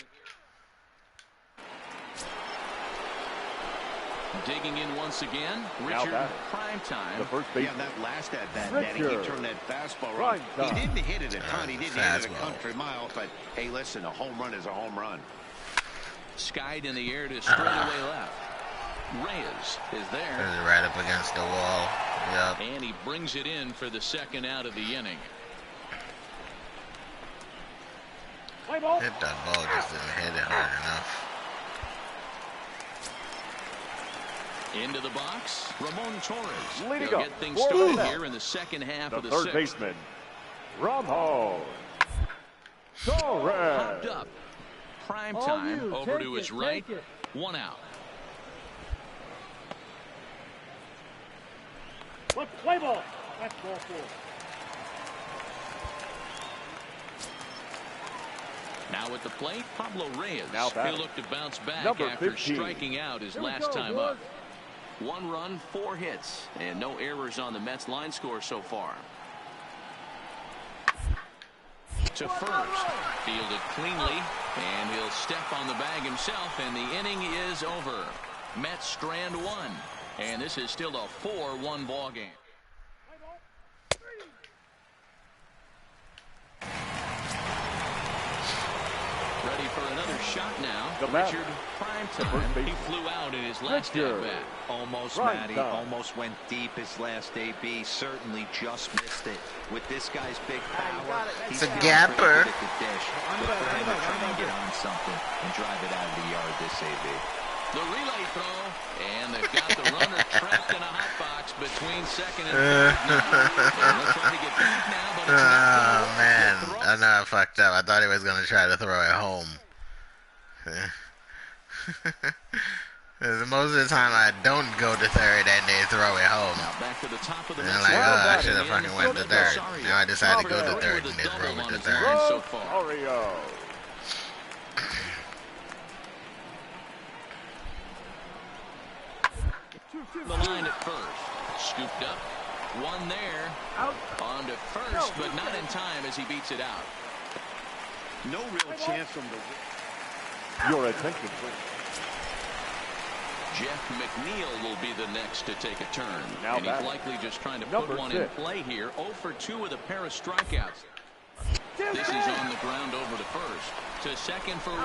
Digging in once again, Richard Primetime. The first base. Yeah, that last at bat, Danny, he turned that fastball right. He didn't hit it a ton. He didn't hit it a country mile, but hey, listen, a home run is a home run. Skied in the air to straightaway left. Reyes is there. Right up against the wall. Yep. And he brings it in for the second out of the inning. Hit that ball, just didn't hit it hard enough. Into the box, Ramon Torres. Leading He'll up get things started here in the second half of the third sixth. baseman, Ramon Torres. Popped up. Primetime over to his right. One out. Let's play ball. That's ball 4. Now at the plate, Pablo Reyes. He'll look to bounce back Number after 15. striking out his last time up. 1 run, 4 hits, and no errors on the Mets line score so far. To first, fielded cleanly, and he'll step on the bag himself, and the inning is over. Mets strand 1, and this is still a 4-1 ball game. Ready for another shot now. Richard Primetime. He flew out in his last at-bat. Almost, Matty. Almost went deep his last AB. Certainly just missed it. With this guy's big power, It's a gapper. Look for him to try and get on something and drive it out of the yard this AB. The relay throw, and they've got the runner trapped in a hot box between second and third. And they'll try to get back now, but it's not Oh, man. I know I fucked up. I thought he was going to try to throw it home. Most of the time I don't go to third and they throw it home. Now back to the top of the And I'm like, oh, I should have fucking went to third. Now I decided to go to third and they throw it to third. So far. The line at first. Scooped up. One there. Out. On to first, but not in time as he beats it out. No real chance from the... Your attention, please. Jeff McNeil will be the next to take a turn. Now and he's likely just trying to put one in play here. 0 for 2 with a pair of strikeouts. This is on the ground over to first. To second for 1.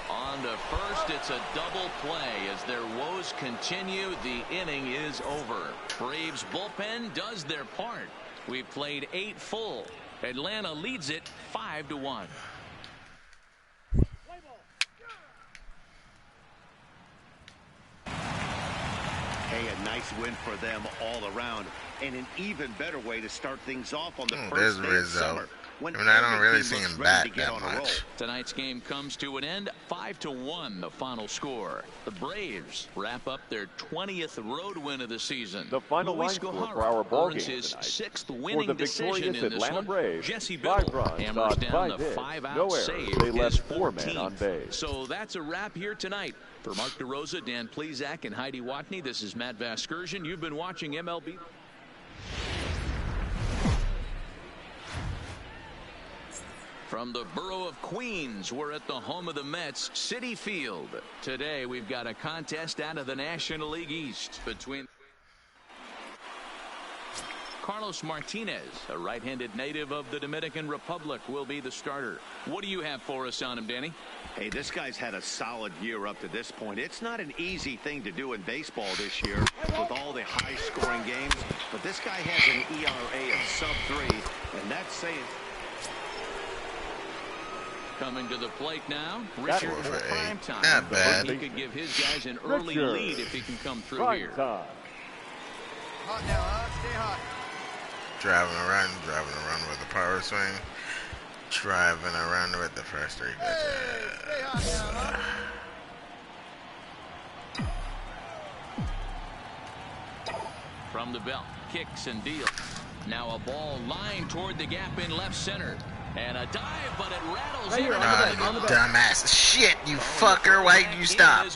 On to first. It's a double play as their woes continue. The inning is over. Braves bullpen does their part. We've played 8 full. Atlanta leads it 5-1. Hey, a nice win for them all around, and an even better way to start things off on the There's first day of Rizzo. summer. I mean, I don't really see him bat that much. much. Tonight's game comes to an end. 5-1, the final score. The Braves wrap up their 20th road win of the season. The final line Luis score Gohara for our ball earns game his tonight. 6th For winning the decision victorious in this Atlanta one. Braves, Jesse 5 Biddle runs hammers on down 5 the hits. 5-out No errors. save. They left his 4 men 14th. on base. So that's a wrap here tonight. For Mark DeRosa, Dan Plesac, and Heidi Watney, this is Matt Vasgersian. You've been watching MLB. From the borough of Queens, we're at the home of the Mets, Citi Field. Today, we've got a contest out of the National League East between Carlos Martinez, a right-handed native of the Dominican Republic, will be the starter. What do you have for us on him, Danny? Hey, this guy's had a solid year up to this point. It's not an easy thing to do in baseball this year with all the high-scoring games, but this guy has an ERA of sub-3, and that's saying... Coming to the plate now, Richard Primetime. Not bad. He could give his guys an early lead if he can come through here. Hot now, huh? Stay hot. Driving around with the power swing. Driving around with the first three pitches. From the belt, kicks and deals. Now a ball lined toward the gap in left center. And a dive, but it rattles in. Dumbass. Shit, you fucker. Why'd you stop?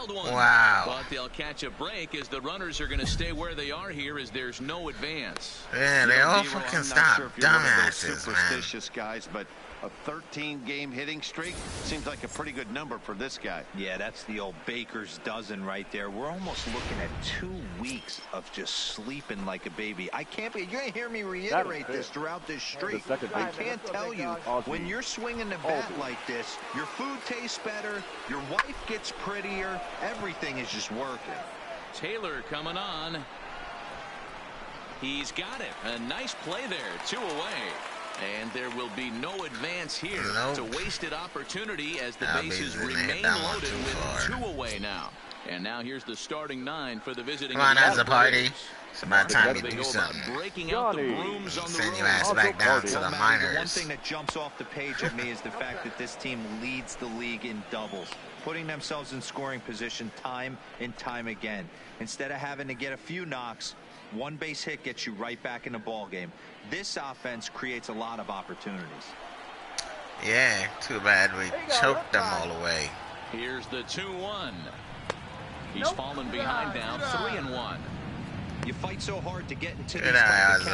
Wow. But they'll catch a break as the runners are going to stay where they are here as there's no advance. Yeah, they all fucking stop. Sure Dumbasses, superstitious guys, but a 13-game hitting streak seems like a pretty good number for this guy. Yeah, that's the old baker's dozen right there. We're almost looking at 2 weeks of just sleeping like a baby. I can't be. You're going to hear me reiterate this throughout this streak. I can't tell you, when you're swinging the bat like this, your food tastes better, your wife gets prettier, everything is just working. Taylor coming on. He's got it. A nice play there. 2 away. And there will be no advance here. It's a wasted opportunity as the bases remain loaded with 2 away now. And now here's the starting 9 for the visiting. Come on, as a party. It's about time you do something. Breaking out the brooms on the Send your ass back down to the minors. One thing that jumps off the page at me is the fact that this team leads the league in doubles, putting themselves in scoring position time and time again. Instead of having to get a few knocks, 1 base hit gets you right back in the ball game. This offense creates a lot of opportunities. Yeah, too bad we choked them all away. Here's the 2-1. He's fallen behind now, 3-1. You fight so hard to get into these counts.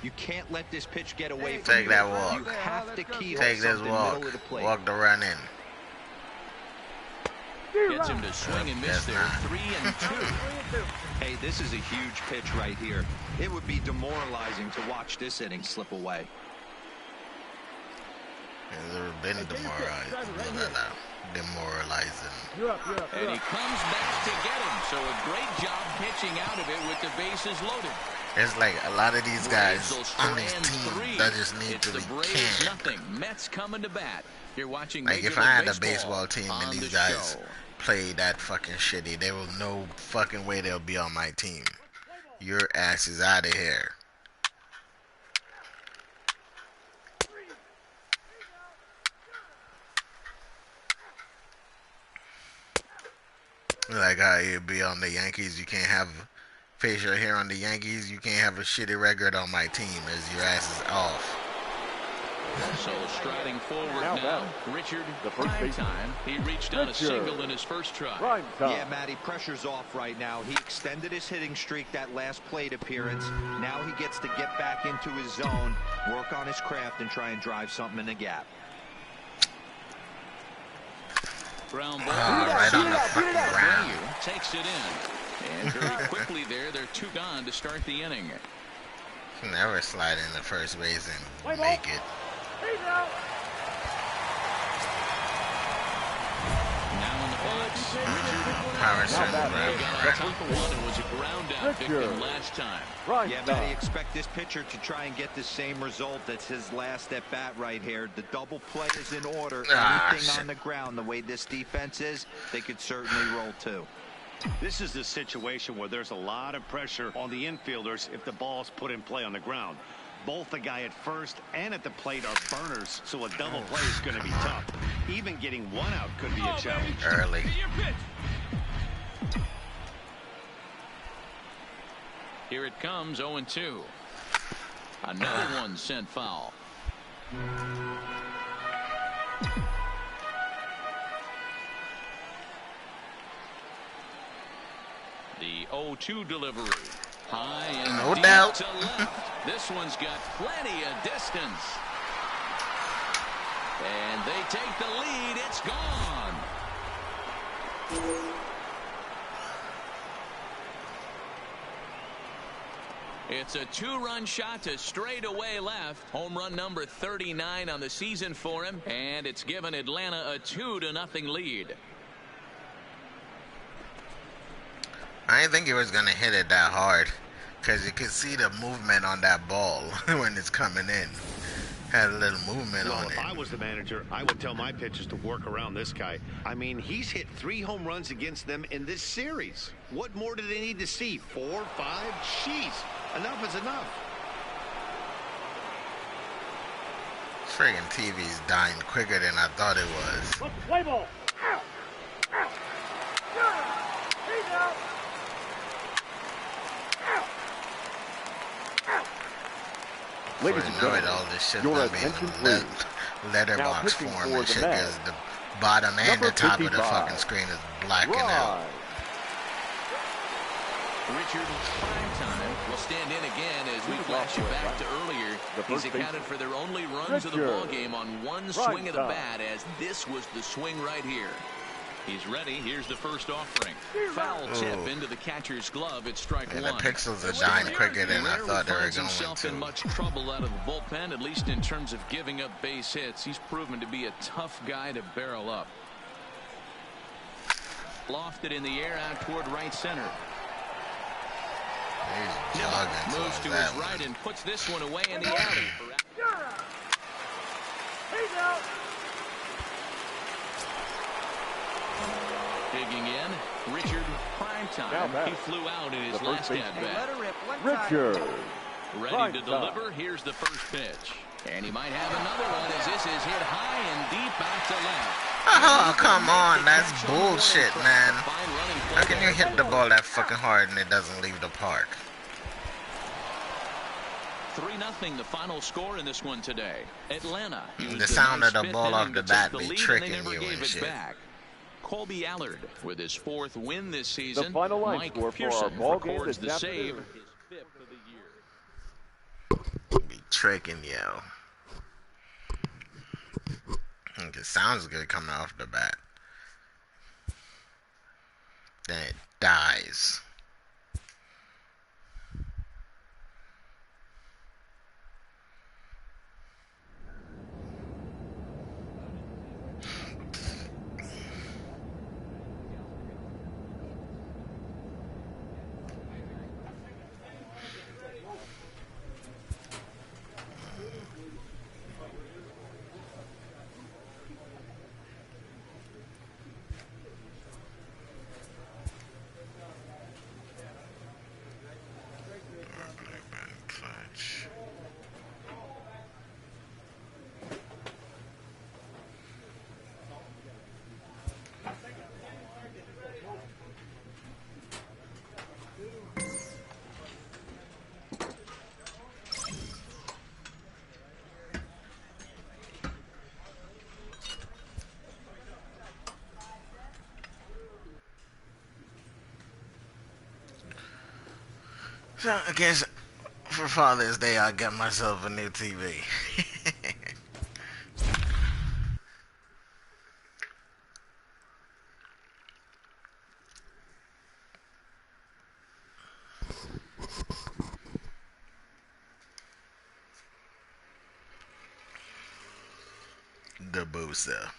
You can't let this pitch get away from you. Take that walk. You have to keep Take this walk. Walk the run in. Gets him to swing and miss there. 3-2. Hey, this is a huge pitch right here. It would be demoralizing to watch this inning slip away. It's never been demoralizing. And he comes back to get him. So a great job pitching out of it with the bases loaded. It's like a lot of these guys on this team that just need to be canned. Nothing. Mets coming to bat. You're watching. Like if I had a baseball team and these guys play that fucking shitty, there will no fucking way they'll be on my team. Your ass is out of here. Like how you be on the Yankees, you can't have facial hair on the Yankees, you can't have a shitty record on my team as your ass is off. So striding forward now, Richard, the prime time. He reached on a single in his first try. Yeah, Matty, pressure's off right now. He extended his hitting streak that last plate appearance. Now he gets to get back into his zone, work on his craft, and try and drive something in the gap. Ground ball. Right on the fucking ground. Takes it in. And very quickly there, they're 2 gone to start the inning. Never slide into first base and make it. Now in the box, Power swing. Top of 1, it was a ground out victim last time. Yeah, Matty, expect this pitcher to try and get the same result. That's his last at bat right here. The double play is in order. Anything on the ground, the way this defense is, they could certainly roll 2. This is the situation where there's a lot of pressure on the infielders if the ball's put in play on the ground. Both the guy at first and at the plate are burners, so a double play is going to be tough. Even getting 1 out could be a challenge. Early. Here it comes, 0-2. Another one sent foul. The 0-2 delivery. High and deep to left. This one's got plenty of distance. And they take the lead. It's gone. It's a 2-run shot to straightaway left. Home run number 39 on the season for him. And it's given Atlanta a 2-0 lead. I didn't think he was going to hit it that hard because you could see the movement on that ball when it's coming in. Had a little movement on it. If I was the manager, I would tell my pitchers to work around this guy. I mean, he's hit 3 home runs against them in this series. What more do they need to see? 4, 5? Jeez, enough is enough. Friggin' TV's dying quicker than I thought it was. Let's play ball. Ladies Before and you know it, gentlemen, all this shit your gonna be attention, in please. letterbox pitching form for and the shit, Mets, because the bottom and number the top of the 55, fucking screen is blacking out. Rise. Richard Primetime will stand in again as we flash you back to earlier. He's accounted for their only runs of the ball game on one swing of the bat, as this was the swing right here. He's ready. Here's the first offering. Foul tip into the catcher's glove. It's strike And one. the pixels are dying quicker than I thought they were finds going himself in to. much trouble out of the bullpen, at least in terms of giving up base hits. He's proven to be a tough guy to barrel up. Lofted in the air out toward right center. He's jogging Moves to that his right one. and puts this one away in the alley. He's out. Digging in, Richard Primetime. He flew out in his last at-bat. Richard. Ready to deliver. Here's the first pitch. And he might have another one as this is hit high and deep out to left. Oh, come on. That's bullshit, man. How can you hit the ball that fucking hard and it doesn't leave the park? 3-0 the final score in this one today. Atlanta. The sound of the ball off the bat be tricking you and shit. Colby Allard with his 4th win this season. The final line Mike score Pearson for our ball game records this the save. afternoon. His 5th of the year. Be tricking you. It sounds good coming off the bat. Then it dies. So I guess for Father's Day I got myself a new TV. The Booster.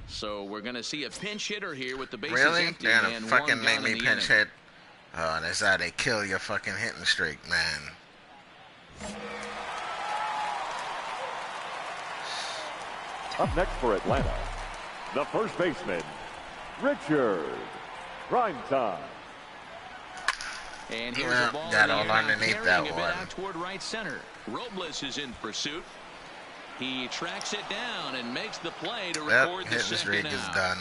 So we're going to see a pinch hitter here with the bases Really? empty. They're gonna And fucking one make down me in the pinch inning. hit? Oh, that's how they kill your fucking hitting streak, man. Up next for Atlanta, the first baseman, Richard Primetime. And here's Well, the ball got in the all air, now underneath carrying that a bit one. out toward right center. Robles is in pursuit. He tracks it down and makes the play to Yep, record the hitting second streak is out. done.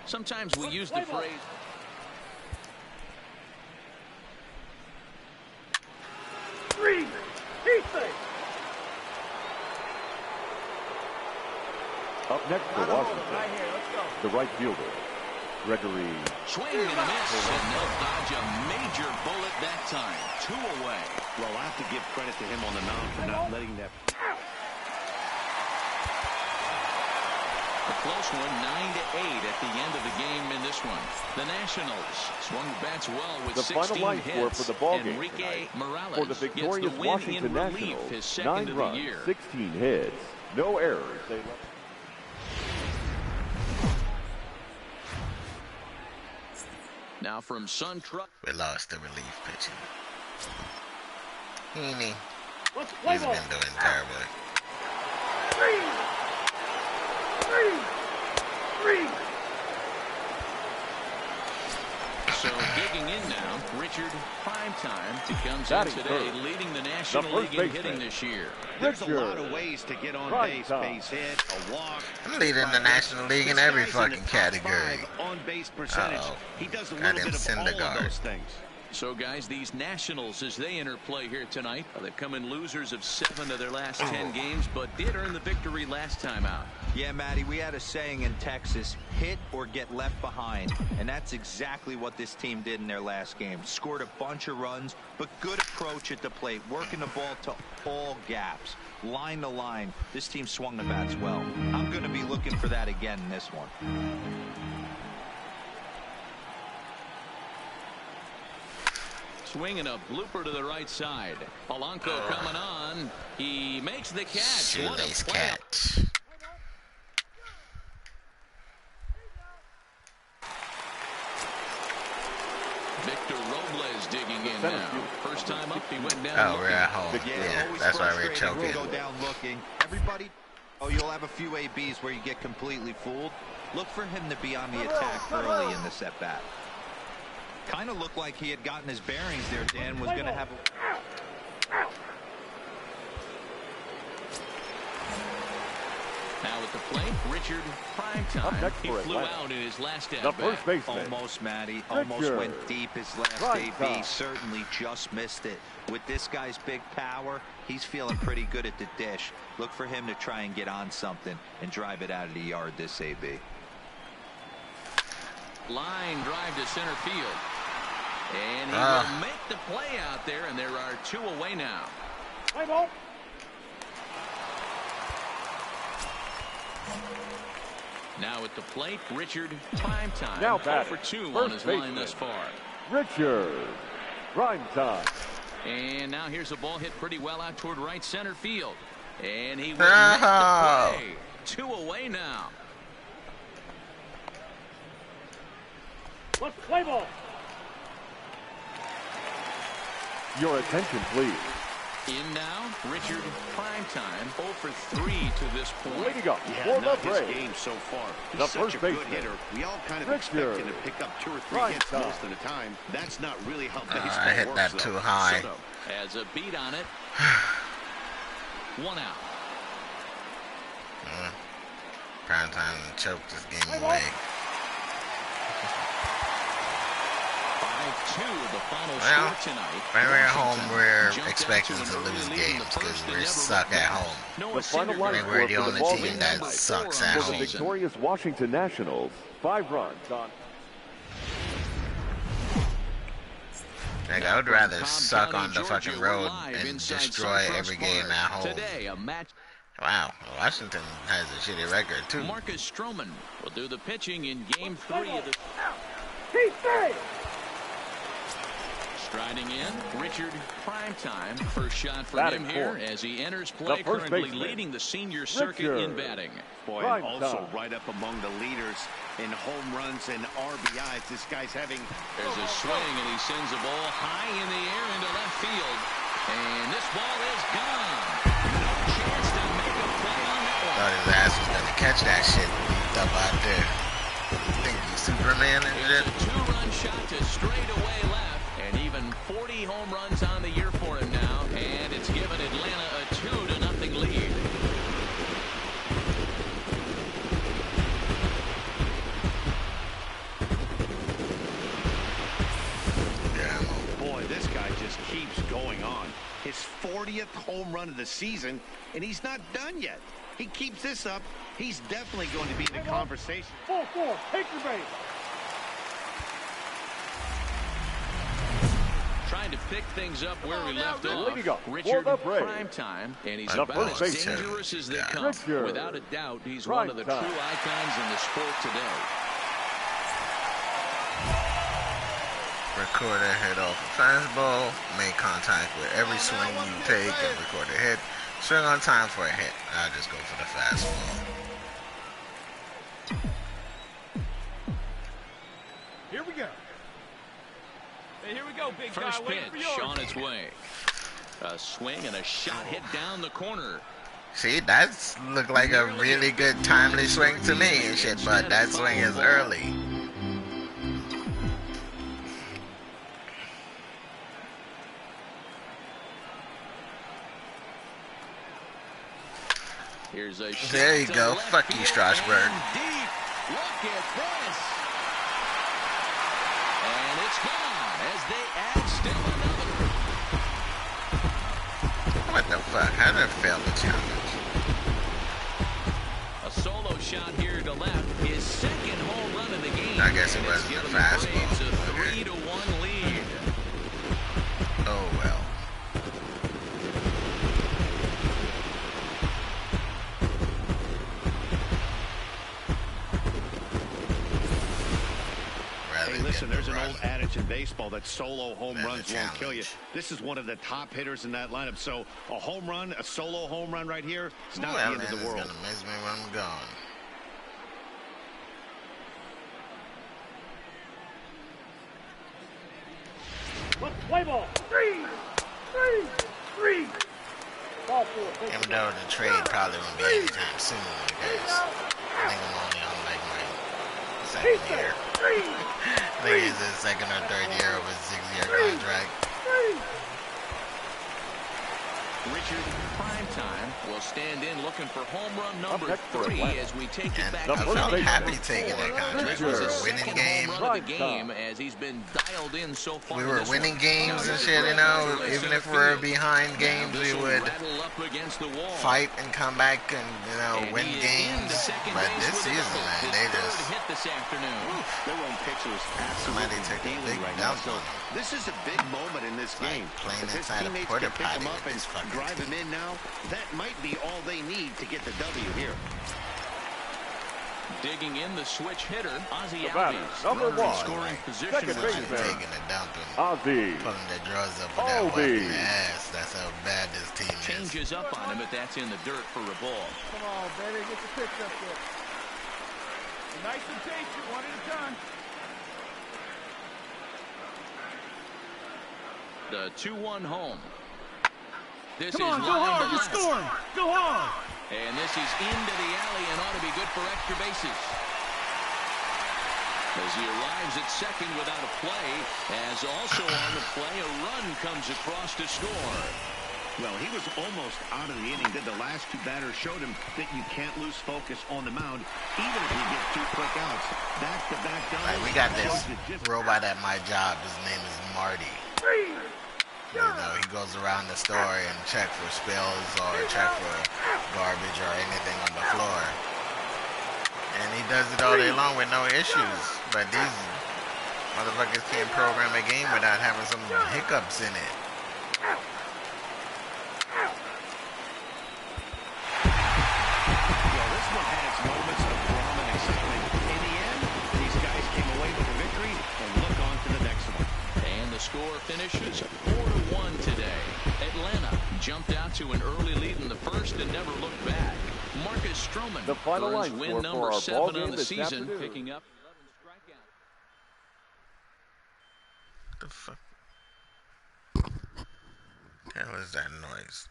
Sometimes we use the phrase Three. He's safe. Up next for Washington, Right here, let's go. the right fielder, Gregory. swing and a miss, and they'll dodge a major bullet that time. 2 away. Well, I have to give credit to him on the mound for not letting that. A close one, 9-8 at the end of the game in this one. The Nationals swung the bats well with The 16 final line score hits. for the ball game Enrique tonight. Morales For the gets the victorious win Washington in relief, Nationals, his second 9 of runs, the year. 16 hits, no errors. They left. Now from Sun Truck. We lost the relief pitching. Heaney. Let's play He's ball. been doing terribly. Three. Three. So digging in now, Richard Primetime comes in today, leading the National League in hitting this year. There's a lot of ways to get on base. Base hit, a walk. I'm leading the National League in every fucking category. On base percentage. He does a Goddamn little bit of all of those things. So, guys, these Nationals, as they enter play here tonight, they've come in losers of 7 of their last 10 games, but did earn the victory last time out. Yeah, Matty, we had a saying in Texas, hit or get left behind, and that's exactly what this team did in their last game. Scored a bunch of runs, but good approach at the plate, working the ball to all gaps. Line to line, this team swung the bats well. I'm going to be looking for that again in this one. Swinging a blooper to the right side. Polanco coming on. He makes the catch. What a catch. Victor Robles digging in now. First time up, he went down. Oh, we're at home. Yeah, that's why we're choking. Go down looking. Everybody, you'll have a few ABs where you get completely fooled. Look for him to be on the attack early in this at bat. Kind of looked like he had gotten his bearings there. Dan was going to have Now at the plate, Richard Primetime. He flew out in his last at bat. Almost, Matty. Almost went deep his last AB. Certainly just missed it. With this guy's big power, he's feeling pretty good at the dish. Look for him to try and get on something and drive it out of the yard this AB. Line drive to center field. And he will make the play out there, and there are 2 away now. Now at the plate, Richard Primetime. Now 0 for 2 on his line thus far. Richard Primetime. And now here's a ball hit pretty well out toward right center field. And he will make the play. 2 away now. Let's play ball. Your attention, please. In now, Richard Primetime, 0 for 3 to this point. Way to go. Yeah, not his game so far. He's such a good hitter. We all kind of expect him to pick up 2 or 3 hits most of the time. That's not really how baseball works. I hit that too high. Soto has a beat on it. 1 out. Primetime choked this game away. 5-2 the final Well, score tonight. when we're at home, we're expecting to lose games because we suck at home. The final line And we're the only team that sucks at for the home. victorious Washington Nationals. 5 runs on. Like, I would rather suck on the fucking road and destroy every game at home. Today, a match. Wow, Washington has a shitty record too. Marcus Stroman will do the pitching in Game 3 of the. Striding in, Richard Primetime. First shot for him here as he enters play, currently leading the senior circuit in batting. Boy, and also right up among the leaders in home runs and RBIs. This guy's having... There's a swing, and he sends the ball high in the air into left field. And this ball is gone. No chance to make a play on that one. Thought his ass was going to catch that shit up out there. Think he's Superman and shit? It's a 2-run shot to straightaway left. And even 40 home runs on the year for him now. And it's given Atlanta a 2-0 lead. Boy, this guy just keeps going on. His 40th home run of the season, and he's not done yet. He keeps this up, he's definitely going to be in the conversation. 4-4, take your base. Trying to pick things up where we left off. Richard Primetime, and he's about as dangerous as they come. Without a doubt, he's one of the true icons in the sport today. Record a hit off a fastball, make contact with every swing you take, and record a hit. Swing on time for a hit. I'll just go for the fastball. Here we go. Hey, here we go, big guy. First pitch on its way. A swing and a shot hit down the corner. See, that's look like a really good timely swing to me and shit, but that swing is early. Here's a there you go. Fuck you, Strasburg. Look at this. And it's gone as they add still another. What the fuck? How did I fail the challenge? A solo shot here to left. His second home run of the game. I guess it wasn't a fastball. It's a 3-1 lead. Oh well. Listen, there's an old adage in baseball that solo home runs won't kill you. This is one of the top hitters in that lineup. So a home run, a solo home run right here, it's not the end of the world. It's gonna miss me when I'm gone. Play ball. Three. Ball four. Even though the trade probably won't be anytime soon because I think I'm only on like my second year. I think it's his second or third year of a 6-year contract. Richard, Primetime will stand in looking for home run number 3 as we take it back. I felt happy taking that contract. We were winning games. As he's been dialed in so far. We were winning games and shit, you know. Even if we were behind games, we would fight and come back and, you know, win games. But this season, man, they just... Their own pitcher is somebody took a big dump on him. This is a big moment in this game. Playing If his inside a teammates porta can pick potty him up with and this fucking drive him team. in now, that might be all they need to get the W here. Digging in the switch hitter, Ozzie batter, Albies. number 1, Scoring position. second baseman, taking a dump and Ozzie pulling their drawers up with that Albies. wet ass. That's how bad this team is. Changes up on him, but that's in the dirt for a ball. Come on, baby, get the pitch up there. Nice and patient, one at a time. The 2-1 home. This Come on, is go hard, you're scoring. Go hard. And this is into the alley and ought to be good for extra bases. As he arrives at second without a play, as also on the play, a run comes across to score. Well, he was almost out of the inning. The last two batters showed him that you can't lose focus on the mound, even if you get 2 quick outs. Back-to-back doubles. Like, we got this robot at my job. His name is Marty. You know, he goes around the store and check for spills or check for garbage or anything on the floor. And he does it all day long with no issues. But these motherfuckers can't program a game without having some hiccups in it. Well, this one had its moments of drama and excitement. In the end, these guys came away with a victory and look on to the next one. And the score finishes 4-1 today. Atlanta jumped out to an early lead in the first and never looked back. Marcus Stroman The final earns line win score number for our 7 ball on game the this season, afternoon. picking up 11 strikeouts. The fuck? Hell is that noise?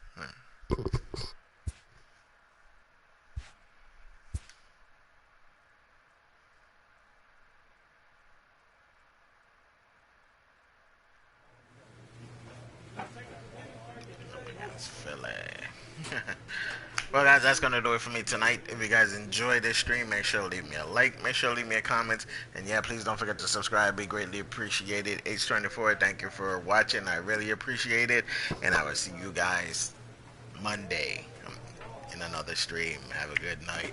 It's Philly. Well, guys, that's going to do it for me tonight. If you guys enjoyed this stream, make sure to leave me a like. Make sure to leave me a comment. And, yeah, please don't forget to subscribe. Be greatly appreciated. H24, thank you for watching. I really appreciate it. And I will see you guys Monday in another stream. Have a good night.